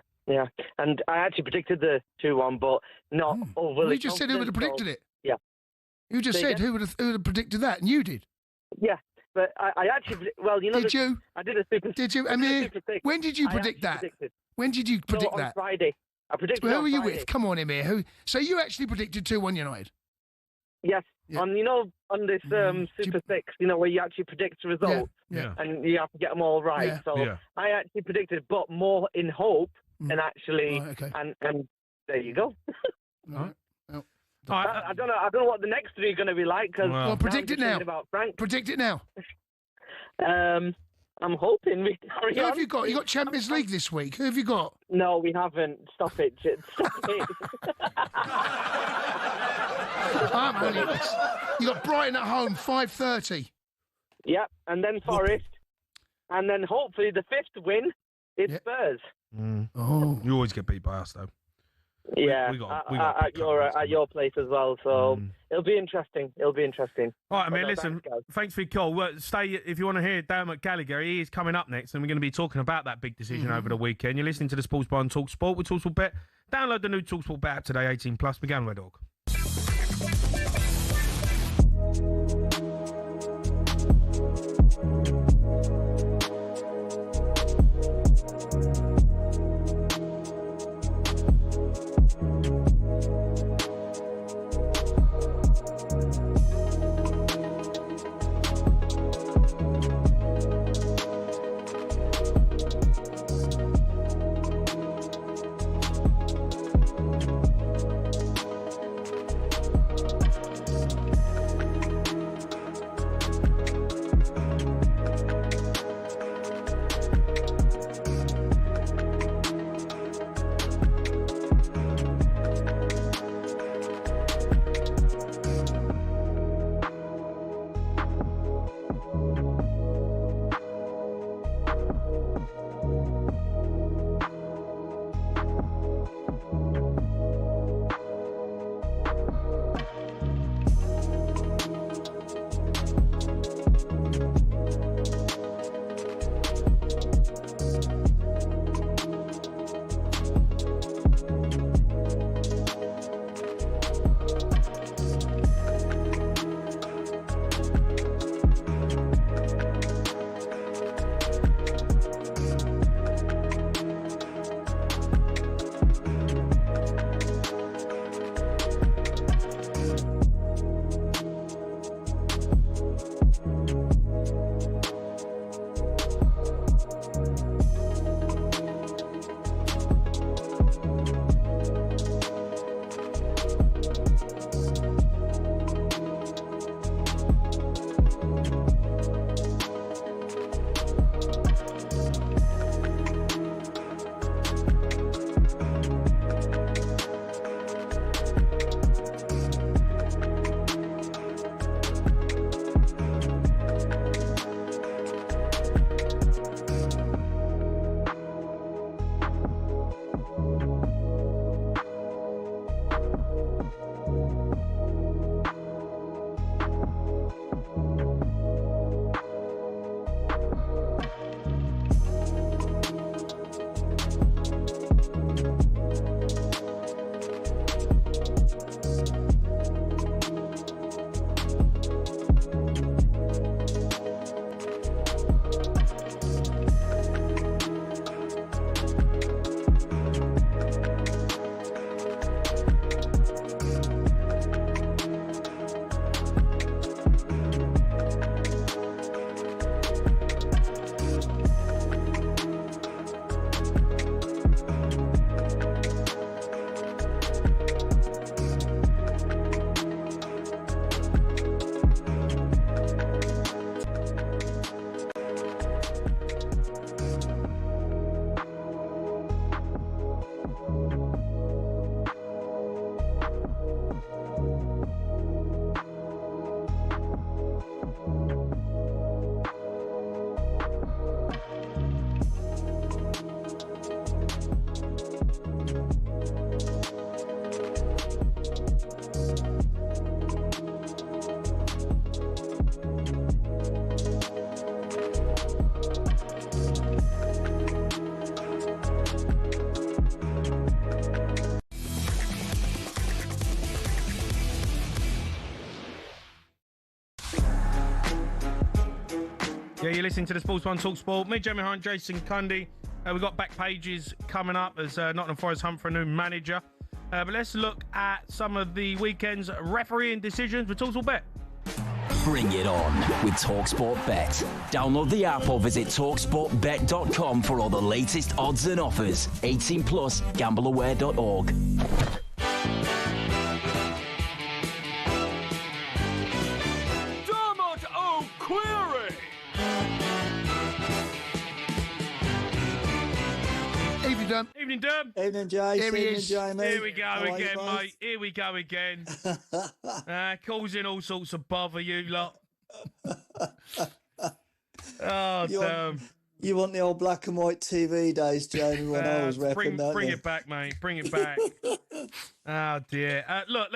And I actually predicted the 2-1, but not overly. Well, you just said who would have predicted it. Yeah. You just said who would have predicted that, and you did. Yeah, but I actually, Did you? I did a super. Did you? Amir, when did you predict that? When did you predict that? On Friday. I predicted. Well, who on were you Friday. with? Come on, Amir. Who? So you actually predicted 2-1 United? Yes. Yeah. On this Super 6, where you actually predict the results, and you have to get them all right. Yeah. So I actually predicted, but more in hope than actually. And there you go. All right. Well, I don't know what the next three are going to be like because. Predict it now. About Frank. Predict it now. I'm hoping we carry Who on. have you got? You got Champions League this week. Who have you got? No, we haven't. Stop it. Stop it. You got Brighton at home, 5:30. Yep, and then Forest, and then hopefully the fifth win is Spurs. Oh, you always get beat by us though. Yeah, we got at your place as well. So it'll be interesting. All right, I mean, listen. Thanks for your call. Stay if you want to hear Dermot Gallagher. He is coming up next, and we're going to be talking about that big decision over the weekend. You're listening to the Sports Bar on talkSPORT with talkSPORT Bet. Download the new talkSPORT Bet app today. 18+. Began Red Dog. listening to the Sports One talkSPORT. Me, Jamie O'Hara, Jason Cundy. We've got back pages coming up as Nottingham Forest hunt for a new manager. But let's look at some of the weekend's refereeing decisions with talkSPORT. Bring it on with talkSPORT Bet. Download the app or visit talksportbet.com for all the latest odds and offers. 18 plus, gambleaware.org. Dermot O'Query. Evening, Derm. Evening, Derm. Evening, Jay. Here he Evening, is. Jamie. Here we go How are you again, both? mate. Here we go again. Causing all sorts of bother, you lot. Oh, damn. You want the old black and white TV days, Jamie, when I was repping, don't bring you? it back, mate. Bring it back. Oh, dear. Look,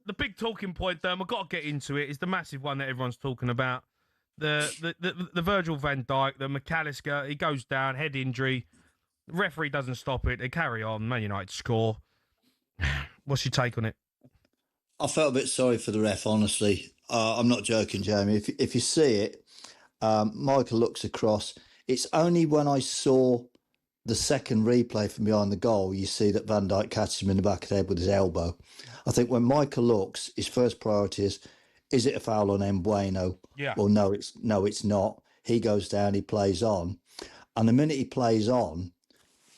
the big talking point, I've got to get into it, is the massive one that everyone's talking about. The Virgil van Dijk, the McAllister, he goes down, head injury. The referee doesn't stop it. They carry on. Man United score. What's your take on it? I felt a bit sorry for the ref, honestly. I'm not joking, Jamie. If you see it, Michael looks across. It's only when I saw the second replay from behind the goal, you see that Van Dijk catches him in the back of the head with his elbow. I think when Michael looks, his first priority is it a foul on Mbeumo? Yeah. Or no, it's not. He goes down, he plays on. And the minute he plays on,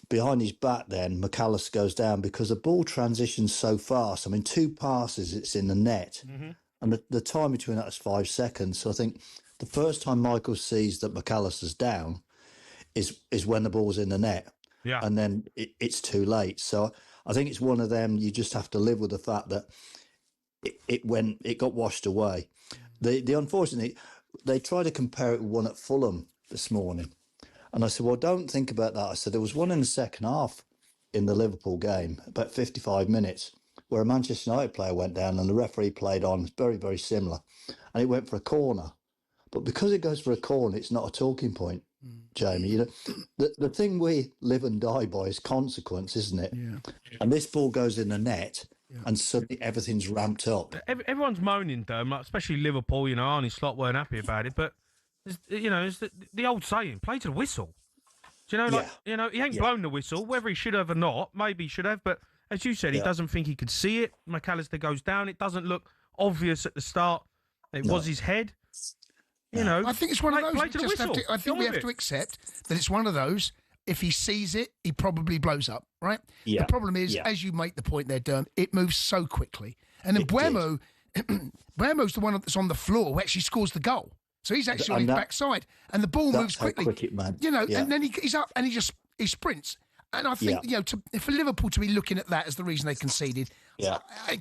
behind his back then, McAllister goes down because the ball transitions so fast. I mean, 2 passes, it's in the net. Mm-hmm. And the time between that is 5 seconds. So I think the first time Michael sees that McAllister's down is when the ball's in the net. Yeah. And then it's too late. So I think it's one of them, you just have to live with the fact that it got washed away. The unfortunately, they tried to compare it with one at Fulham this morning. And I said, well, don't think about that. I said, there was one in the second half in the Liverpool game, about 55 minutes, where a Manchester United player went down and the referee played on. It's very, very similar. And it went for a corner. But because it goes for a corner, it's not a talking point, Jamie. You know, the thing we live and die by is consequence, isn't it? Yeah. And this ball goes in the net and suddenly everything's ramped up. Everyone's moaning, though, especially Liverpool. You know, Arne Slot weren't happy about it, but you know, it's the old saying: "Play to the whistle." Do you know, you know, he ain't blown the whistle. Whether he should have or not, maybe he should have. But as you said, he doesn't think he could see it. McAllister goes down. It doesn't look obvious at the start. It was his head. You know, I think it's one of those. Play to the whistle. I think we have to accept that it's one of those. If he sees it, he probably blows up, right? Yeah. The problem is, as you make the point there, Derm, it moves so quickly. And then Mbeumo's the one that's on the floor who actually scores the goal. So he's actually on his backside. And the ball moves quickly. How quick it, man. You know, and then he's up and he sprints. And I think, you know, for Liverpool to be looking at that as the reason they conceded,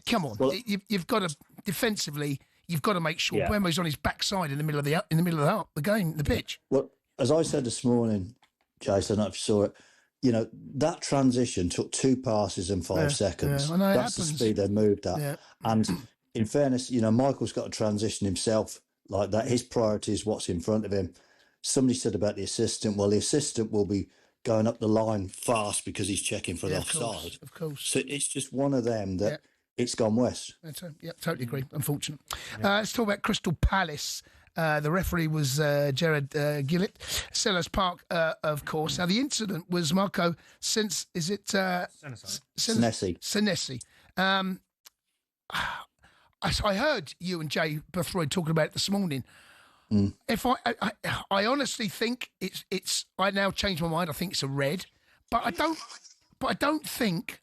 come on. Well, you've got to, defensively, you've got to make sure Mbeumo's on his backside in the middle of the game, the pitch. Well, as I said this morning, Jason, I don't know if you saw it, you know, that transition took 2 passes in 5 seconds. Yeah, I know That's the speed they moved at. Yeah. And in fairness, you know, Michael's got to transition himself like that. His priority is what's in front of him. Somebody said about the assistant. Well, the assistant will be going up the line fast because he's checking for the offside. Of course. So it's just one of them that it's gone west. Yeah, totally agree. Unfortunate. Let's talk about Crystal Palace. The referee was Gerard Gillett. Selhurst Park, of course. Now, the incident was Marco Senesi. I heard you and Jay Bethroyd talking about it this morning. If I honestly think it's. I now changed my mind. I think it's a red, but I don't think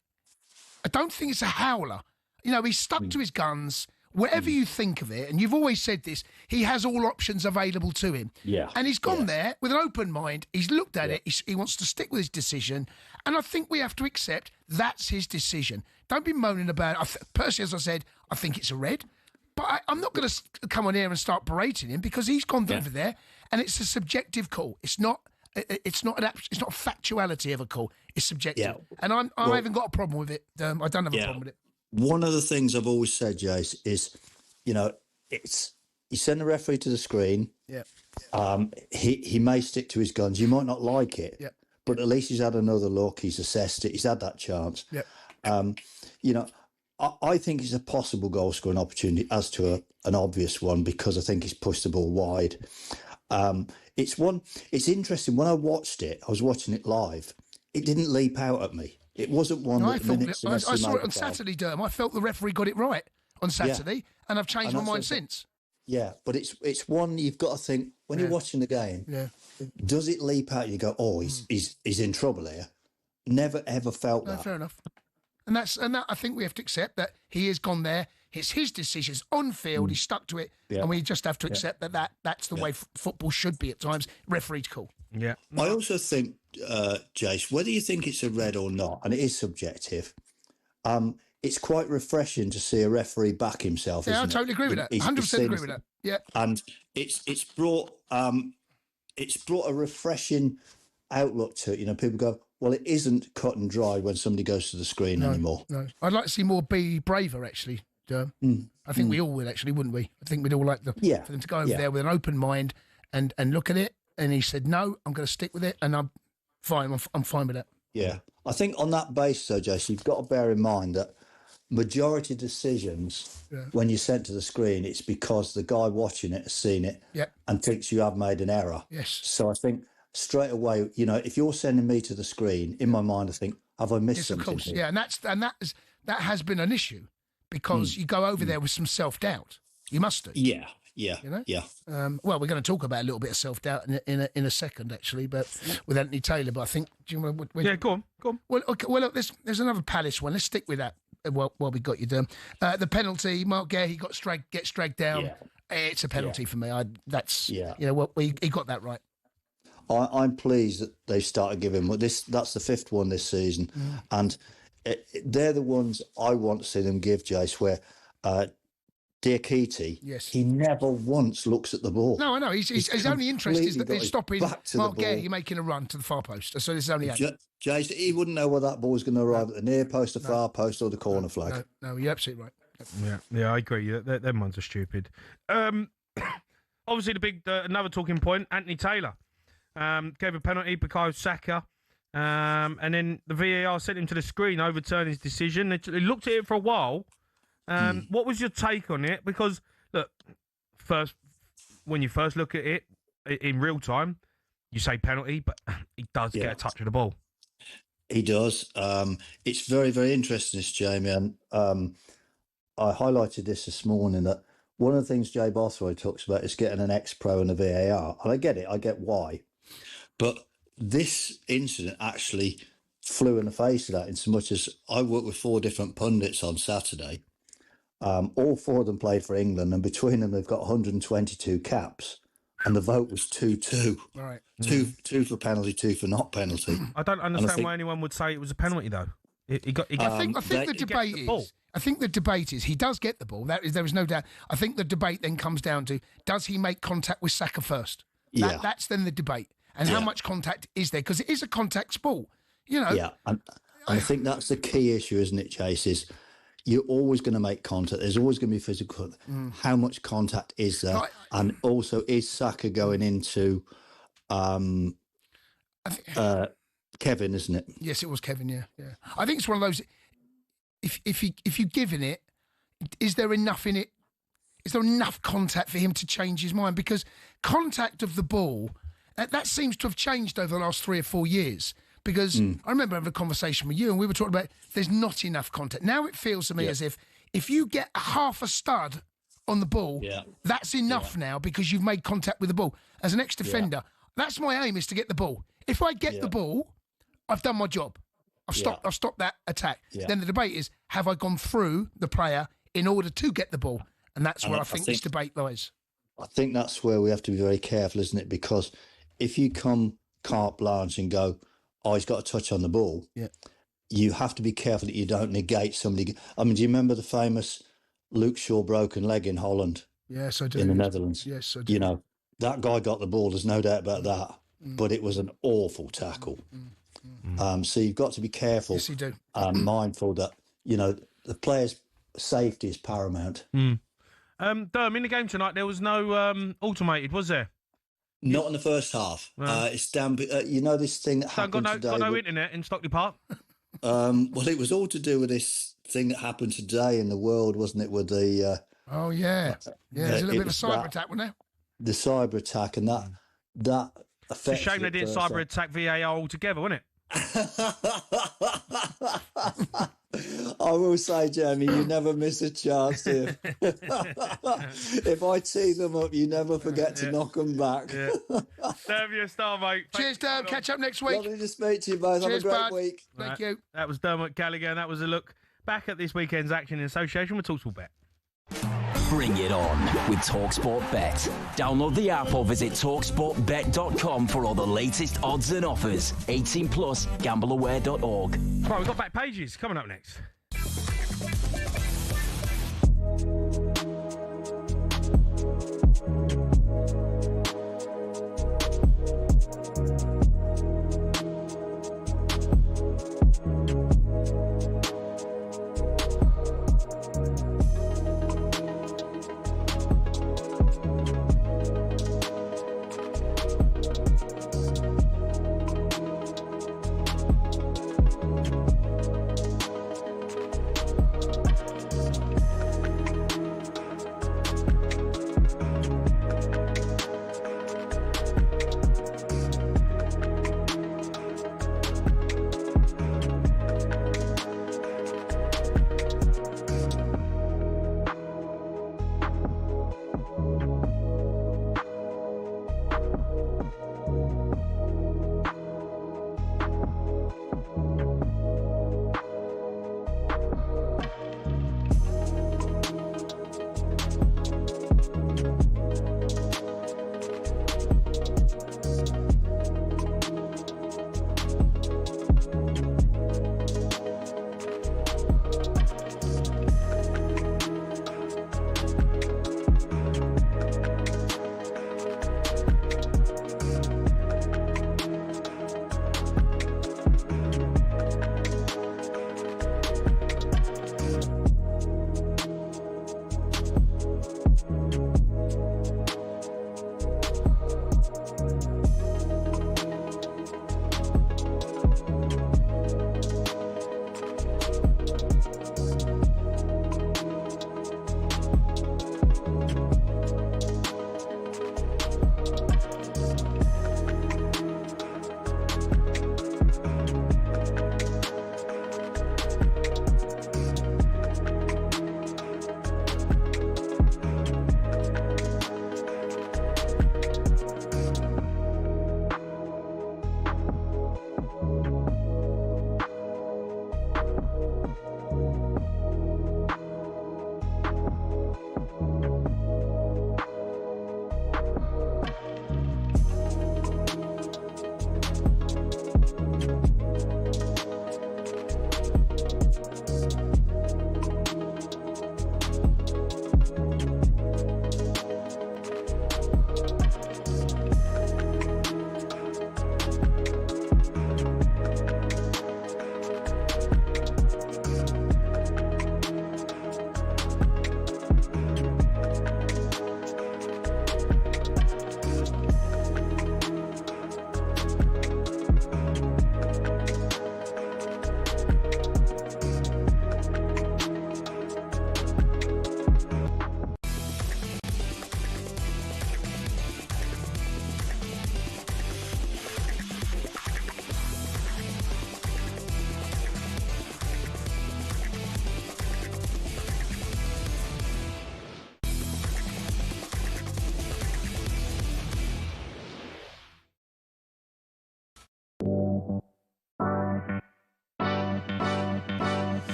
it's a howler. You know, he's stuck to his guns. Whatever you think of it, and you've always said this, he has all options available to him. Yeah. And he's gone there with an open mind. He's looked at it. He wants to stick with his decision. And I think we have to accept that's his decision. Don't be moaning about it. Personally, as I said, I think it's a red. But I'm not going to come on here and start berating him because he's gone over there, and it's a subjective call. It's not a factuality of a call. It's subjective. Yeah. And I haven't got a problem with it. I don't have a problem with it. One of the things I've always said, Jace, is, you know, you send the referee to the screen. Yeah. He may stick to his guns. You might not like it. Yeah. But at least he's had another look. He's assessed it. He's had that chance. Yeah. You know, I think it's a possible goal scoring opportunity as to an obvious one because I think he's pushed the ball wide. It's interesting. When I watched it, I was watching it live. It didn't leap out at me. It wasn't one No, that I saw it on Saturday, Derm. I felt the referee got it right on Saturday, and I've changed my mind since. Yeah, but it's one you've got to think when you're watching the game. Yeah. Does it leap out? You go, oh, he's in trouble here. Never ever felt that. Fair enough. And that I think we have to accept that he has gone there. It's his decisions on field. He stuck to it, and we just have to accept that's the way football should be at times. Referee's call. Yeah. I also think, Jace, whether you think it's a red or not, and it is subjective, it's quite refreshing to see a referee back himself. Yeah, I isn't totally agree with that. 100% agree with that. Yeah. And it's brought a refreshing outlook to it. You know, people go, well, it isn't cut and dry when somebody goes to the screen anymore. No, I'd like to see more be braver, actually. I think we all would, actually, wouldn't we? I think we'd all like for them to go over there with an open mind and look at it. And he said, no, I'm going to stick with it, and I'm fine. I'm fine with that. Yeah. I think on that basis, though, Jason, you've got to bear in mind that majority of decisions, when you're sent to the screen, it's because the guy watching it has seen it and thinks you have made an error. Yes. So I think straight away, you know, if you're sending me to the screen, in my mind, I think, have I missed something? Of course, here? Yeah, that has been an issue because you go over there with some self-doubt. You must do. Yeah. You know? Yeah. Well, we're going to talk about a little bit of self-doubt in a second, actually, but with Anthony Taylor. But I think, do you want to? Go on. Well, okay. Well, look, there's another Palace one. Let's stick with that. While we got you done, the penalty. Mark Gay, gets dragged down. Yeah. It's a penalty for me. You know what? He got that right. I'm pleased that they started giving this. That's the fifth one this season, and they're the ones I want to see them give, Jace. Where Diakite, he never once looks at the ball. No, I know. His only interest is in stopping Mark Gay making a run to the far post. So there's only Jace, he wouldn't know where that ball was going to arrive at the near post, the far post, or the corner flag. No, you're absolutely right. Yeah, I agree. Them ones are stupid. Obviously, the big another talking point. Anthony Taylor gave a penalty, Bukayo Saka, and then the VAR sent him to the screen, overturned his decision. They looked at it for a while. What was your take on it? Because look, when you first look at it in real time, you say penalty, but he does get a touch of the ball. He does. It's very, very interesting, this, Jamie. And I highlighted this morning that one of the things Jay Bothroyd talks about is getting an ex-pro and a VAR. And I get it. I get why. But this incident actually flew in the face of that, in so much as I worked with 4 different pundits on Saturday. All 4 of them played for England, and between them, they've got 122 caps. And the vote was 2-2. Right. Two for penalty, 2 for not penalty. I don't understand why anyone would say it was a penalty, though. I think the debate is he does get the ball. There is no doubt. I think the debate then comes down to, does he make contact with Saka first? That's then the debate. And how much contact is there? Because it is a contact sport, you know. Yeah, and I think that's the key issue, isn't it, Chase? Is you're always going to make contact. There's always going to be physical. How much contact is there? And also, is Saka going into Kevin, isn't it? Yes, it was Kevin, yeah. I think it's one of those, if you're giving it, is there enough in it? Is there enough contact for him to change his mind? Because contact of the ball, that seems to have changed over the last 3 or 4 years. Because I remember having a conversation with you and we were talking about there's not enough contact. Now it feels to me as if you get half a stud on the ball, that's enough now because you've made contact with the ball. As an ex-defender, that's my aim, is to get the ball. If I get the ball, I've done my job. I've stopped that attack. Then the debate is, have I gone through the player in order to get the ball? And that's where I think this debate lies. I think that's where we have to be very careful, isn't it? Because if you come carte blanche and go, oh, he's got a touch on the ball, you have to be careful that you don't negate somebody. I mean, do you remember the famous Luke Shaw broken leg in Holland? Yes, I do. In the Netherlands. Yes, I do. You know, that guy got the ball, there's no doubt about that. But it was an awful tackle. So you've got to be careful and mindful that, you know, the player's safety is paramount. Derm, in the game tonight, there was no automated, was there? Not in the first half. It's damn. You know this thing that happened today. Got no internet in Stockley Park. Well, it was all to do with this thing that happened today in the world, wasn't it? With the there's a little bit of a cyber attack, wasn't there? the cyber attack, and that It's a affected shame they didn't first cyber attack VAR altogether, wasn't it? I will say, Jamie, you never miss a chance here. If I tee them up, you never forget to knock them back. Serve you a star, mate. Cheers, Dad. Catch up next week. Lovely to speak to you both. Cheers, Have a great bud. week. Thank you. That was Dermot Gallagher, and that was a look back at this weekend's action in association with talkSPORT Bet. Bring it on with talkSPORT Bet. Download the app or visit talksportbet.com for all the latest odds and offers. 18 plus, gambleaware.org. Right, we've got back pages coming up next.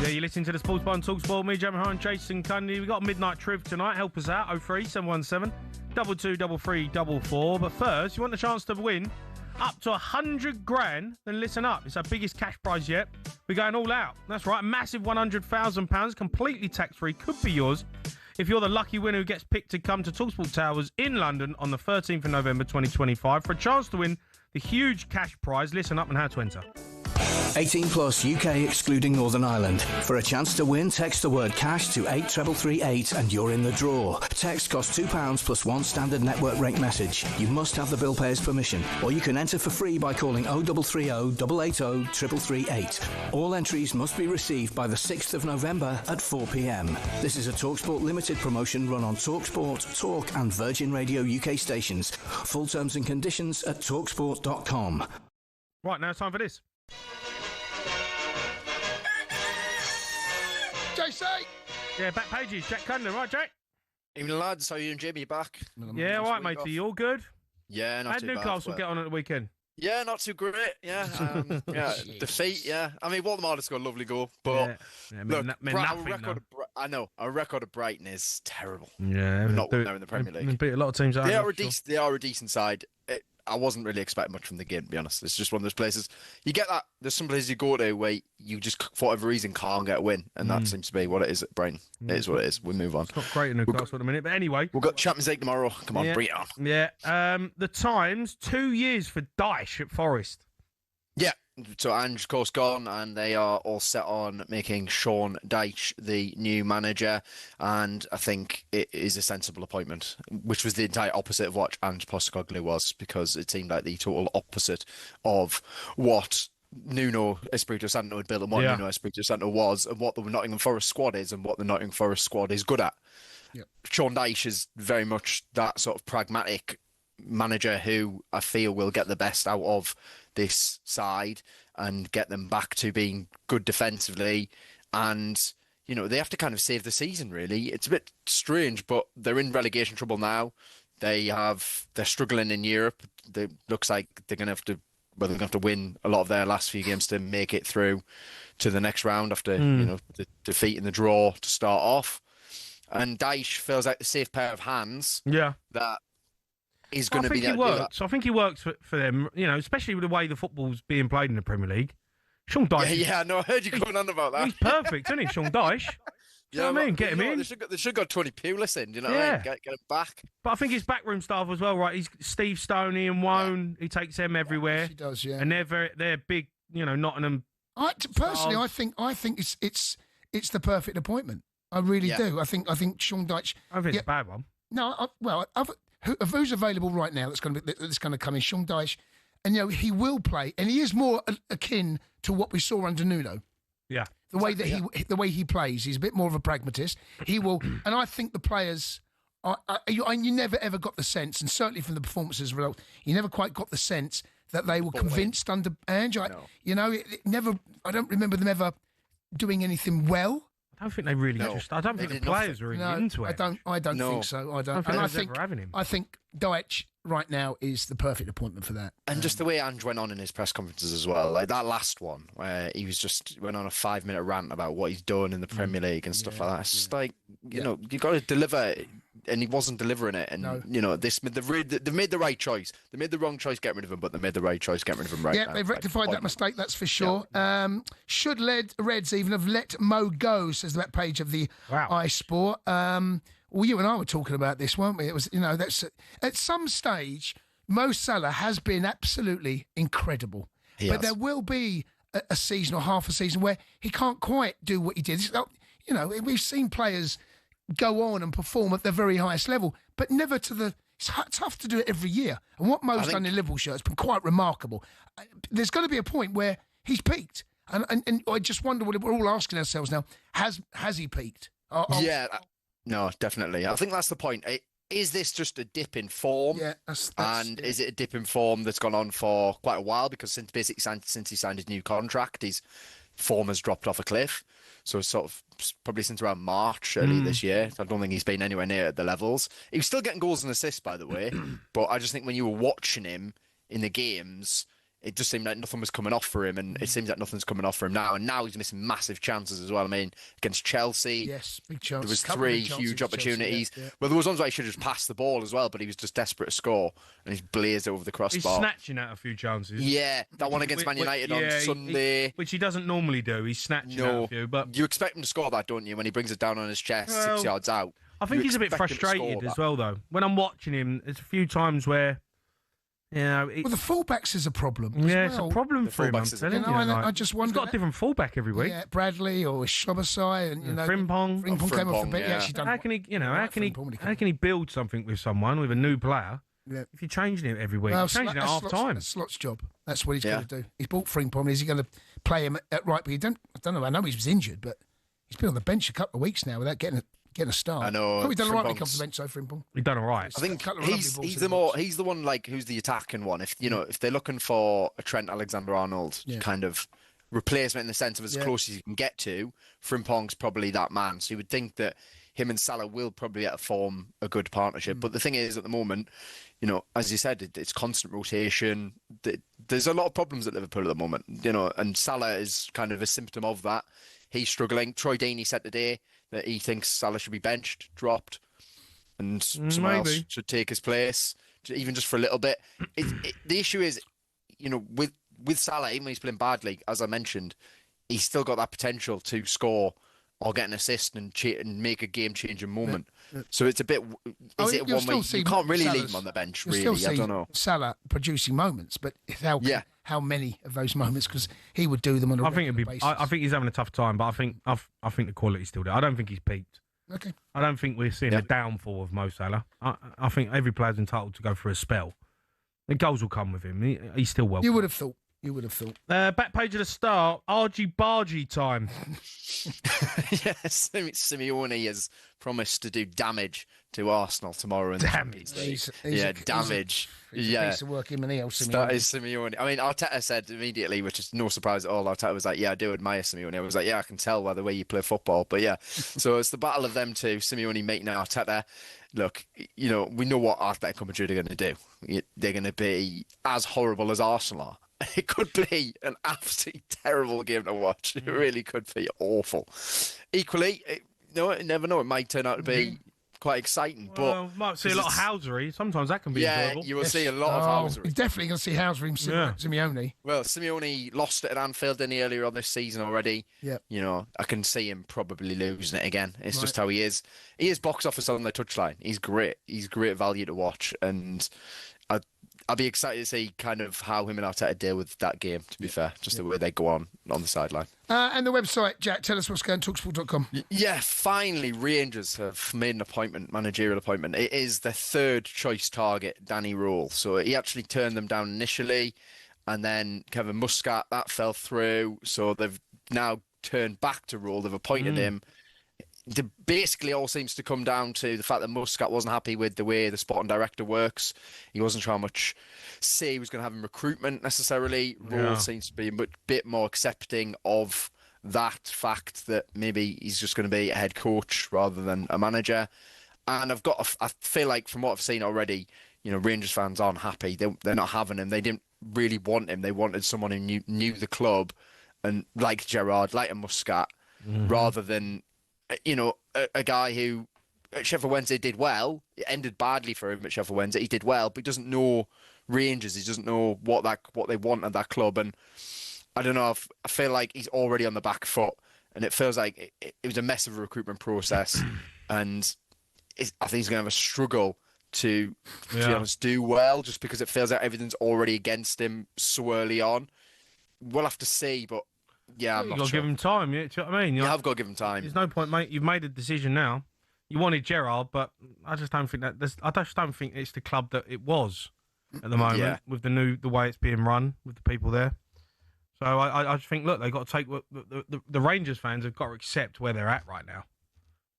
Yeah, you're listening to the Sports Bar on talkSPORT. Me, Jamie O'Hara and Jason Cundy. We've got a midnight triv tonight. Help us out. 03717 223344. But first, you want the chance to win up to 100 grand? Then listen up. It's our biggest cash prize yet. We're going all out. That's right. A massive £100,000, completely tax-free, could be yours if you're the lucky winner who gets picked to come to talkSPORT Towers in London on the 13th of November 2025 for a chance to win the huge cash prize. Listen up and how to enter. 18 plus UK excluding Northern Ireland. For a chance to win, text the word cash to 83338 and you're in the draw. Text costs £2 plus one standard network rate message. You must have the bill payer's permission, or you can enter for free by calling 0330 880 3338. All entries must be received by the 6th of November at 4 p.m. This is a TalkSPORT Limited promotion run on TalkSPORT, Talk and Virgin Radio UK stations. Full terms and conditions at talksport.com. Right, now it's time for this. JC! Yeah, back pages. Jack Cundy, right, Jack? Evening, lads. How are you and Jamie back? Yeah, all right, matey. You all good? Yeah, not How'd too Newcastle bad. get on at the weekend? Yeah, not too great. Yeah, yeah. Defeat. Yeah, I mean, Waldemar scored a lovely goal, but look, I know our record of Brighton is terrible. Yeah, we're not winning in the Premier League. They beat a lot of teams. They are a decent side. I wasn't really expecting much from the game, to be honest. It's just one of those places you get that. There's some places you go to where you just, for whatever reason, can't get a win, and that seems to be what it is at Brighton. It is what it is. We move on. It's not great in Newcastle at the minute, but anyway, we've got Champions League tomorrow. Come on, bring it on. Yeah. The Times, 2 years for Dyche at Forest. Yeah. So Ange, of course, gone, and they are all set on making Sean Dyche the new manager, and I think it is a sensible appointment, which was the entire opposite of what Ange Postecoglou was, because it seemed like the total opposite of what Nuno Espirito Santo had built and what Nuno Espirito Santo was, and what the Nottingham Forest squad is, and what the Nottingham Forest squad is good at. Yep. Sean Dyche is very much that sort of pragmatic manager who I feel will get the best out of this side and get them back to being good defensively. And, you know, they have to kind of save the season, really. It's a bit strange, but they're in relegation trouble now. They're struggling in Europe. It looks like they're going to have to win a lot of their last few games to make it through to the next round after, you know, the defeat and the draw to start off. And Dyche feels like the safe pair of hands. Yeah. That is going to be there. I think he works for them, you know, especially with the way the football's being played in the Premier League. Sean Dyche. Yeah, no, I heard you going on about that. He's perfect, isn't he, Sean Dyche? Do you know what I mean? Get him in. They should got Tony Pulis in, do you know what I mean? Get him back. But I think his backroom staff as well, right? He's Steve Stoney and Wone. He takes them everywhere. He does, yeah. And they're big, you know, Nottingham. Personally, I think it's the perfect appointment. I really do. I think Sean Dyche. I don't think it's a bad one. No, who's available right now that's going to come in? Sean Dyche, and you know he will play, and he is more akin to what we saw under Nuno. Yeah, the way he plays, he's a bit more of a pragmatist. He will, and I think the players. You never ever got the sense, and certainly from the performances result, you never quite got the sense that they were convinced under Ange. You know, I don't remember them ever doing anything well. I don't think they really I don't think the players are really into it. I don't think so. I think Dyche right now is the perfect appointment for that. And just the way Ange went on in his press conferences as well, like that last one where he went on a 5-minute rant about what he's done in the Premier League and stuff like that. It's just like, you know, you got to deliver, and he wasn't delivering it. And you know, they've made the right choice. They made the wrong choice getting rid of him, but they made the right choice getting rid of him right now. Yeah, they've rectified that mistake, that's for sure. Yeah. Should Reds even have let Mo go, says that page of the iSport. Well, you and I were talking about this, weren't we? It was, you know, that's at some stage, Mo Salah has been absolutely incredible. But there will be a season or half a season where he can't quite do what he did. You know, we've seen players go on and perform at the very highest level, but never to the... It's tough to do it every year. And what Mo's done in Liverpool shirt has been quite remarkable. There's going to be a point where he's peaked. And I just wonder, what we're all asking ourselves now, has he peaked? Yeah, no, definitely. I think that's the point. Is this just a dip in form? Yeah, is it a dip in form that's gone on for quite a while? Because since he signed his new contract, his form has dropped off a cliff. So sort of probably since around March, early this year. I don't think he's been anywhere near the levels. He was still getting goals and assists, by the way. But I just think when you were watching him in the games, it just seemed like nothing was coming off for him, and it seems like nothing's coming off for him now. And now he's missing massive chances as well. I mean, against Chelsea, yes, big chance. There was 3 huge opportunities. Chelsea, yeah. Well, there was ones where he should have just passed the ball as well, but he was just desperate to score, and he's blazed over the crossbar. He's snatching out a few chances. Yeah, that one against Man United on Sunday, which he doesn't normally do. He's snatching out a few, but you expect him to score that, don't you? When he brings it down on his chest, 6 yards out. I think he's a bit frustrated as well, though. When I'm watching him, there's a few times where Yeah, well, the fullbacks is a problem. Yeah, as it's well. a problem for him. I'm telling you, and like, I just wonder. He's got a different fullback every week. Yeah, Bradley or Shobasai, and Frimpong. Frimpong came off the bench. He actually done. How can he? How can he build something with someone with a new player? Yeah. If you're changing it every week, you're changing it at half time. That's Slot's job. That's what he's going to do. He's bought Frimpong. Is he going to play him at right? But I don't know. I know he was injured, but he's been on the bench a couple of weeks now without getting a start. I know. Probably done all right when he comes to the bench, so Frimpong. He's done all right. I think he's the one like who's the attacking one. If if they're looking for a Trent Alexander-Arnold kind of replacement in the sense of as close as you can get to, Frimpong's probably that man. So you would think that him and Salah will probably form a good partnership. But the thing is, at the moment, as you said, it's constant rotation. There's a lot of problems at Liverpool at the moment, and Salah is kind of a symptom of that. He's struggling. Troy Deeney said today that he thinks Salah should be benched, dropped, and someone else should take his place, even just for a little bit. The issue is, with Salah, even when he's playing badly, as I mentioned, he's still got that potential to score or get an assist and make a game-changing moment. Yeah. So it's a bit. Is it one where you can't really leave him on the bench? Really, I don't know. Salah producing moments, but how many of those moments? Because he would do them on a regular basis. I think he's having a tough time, but I think the quality's still there. I don't think he's peaked. Okay. I don't think we're seeing a downfall of Mo Salah. I think every player's entitled to go for a spell. The goals will come with him. He's still welcome. You would have thought. Back page of the Star, argy-bargy time. Yes, Simeone has promised to do damage to Arsenal tomorrow in the Champions League. Damage. He's a piece of work, him and Simeone. That is Simeone. I mean, Arteta said immediately, which is no surprise at all, Arteta was like, I do admire Simeone. I was like, I can tell by the way you play football. But so it's the battle of them two, Simeone meeting Arteta. Look, we know what Atletico Madrid are going to do. They're going to be as horrible as Arsenal are. It could be an absolutely terrible game to watch. It really could be awful. Equally, you never know. It might turn out to be quite exciting. But might see a lot of housery. Sometimes that can be enjoyable. You will see a lot of housery. You're definitely going to see housery from Simeone. Well, Simeone lost it at Anfield earlier on this season already. Yeah. I can see him probably losing it again. It's just how he is. He is box office on the touchline. He's great. He's great value to watch. And I'll be excited to see kind of how him and Arteta deal with that game, to be fair, just the way they go on the sideline. And the website, Jack, tell us what's going on, talksport.com. Yeah, finally, Rangers have made an appointment, managerial appointment. It is the third choice target, Danny Rule. So he actually turned them down initially, and then Kevin Muscat, that fell through. So they've now turned back to Rule. They've appointed him. It basically all seems to come down to the fact that Muscat wasn't happy with the way the sporting director works. He wasn't sure how much say he was going to have in recruitment necessarily. Rule seems to be a bit more accepting of that fact that maybe he's just going to be a head coach rather than a manager. And I feel like from what I've seen already, Rangers fans aren't happy. They're not having him. They didn't really want him. They wanted someone who knew the club and like Gerrard, like a Muscat, rather than a guy who at Sheffield Wednesday did well. It ended badly for him at Sheffield Wednesday. He did well, but he doesn't know Rangers. He doesn't know what they want at that club. And I don't know. I feel like he's already on the back foot, and it feels like it was a mess of a recruitment process. And I think he's going to have a struggle to be honest, do well, just because it feels like everything's already against him so early on. We'll have to see, but. Yeah, I'm not sure. You've got to give him time, yeah? Do you know what I mean? You have got to give him time. There's no point, mate. You've made a decision now. You wanted Gerrard, but I just don't think it's the club that it was at the moment with the way it's being run with the people there. So I just think, look, they've got to take what the Rangers fans have got to accept where they're at right now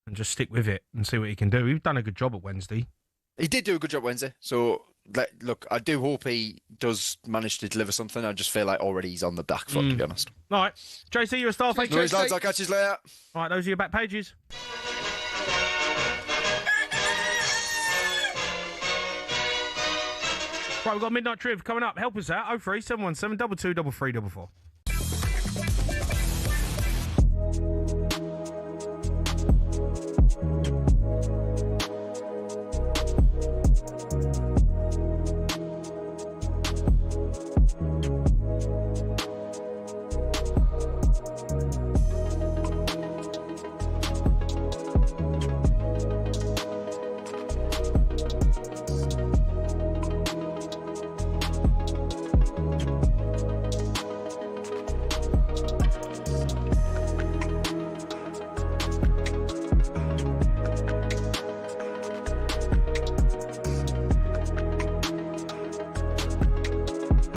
and just stick with it and see what he can do. He's done a good job at Wednesday. He did do a good job Wednesday. So, look, I do hope he does manage to deliver something. I just feel like already he's on the back foot, to be honest. All right. JC, you're a star. Thanks, JC. Lads, I'll catch you later. All right, those are your back pages. Right, we've got Midnight Triv coming up. Help us out. 03 717 22 3344.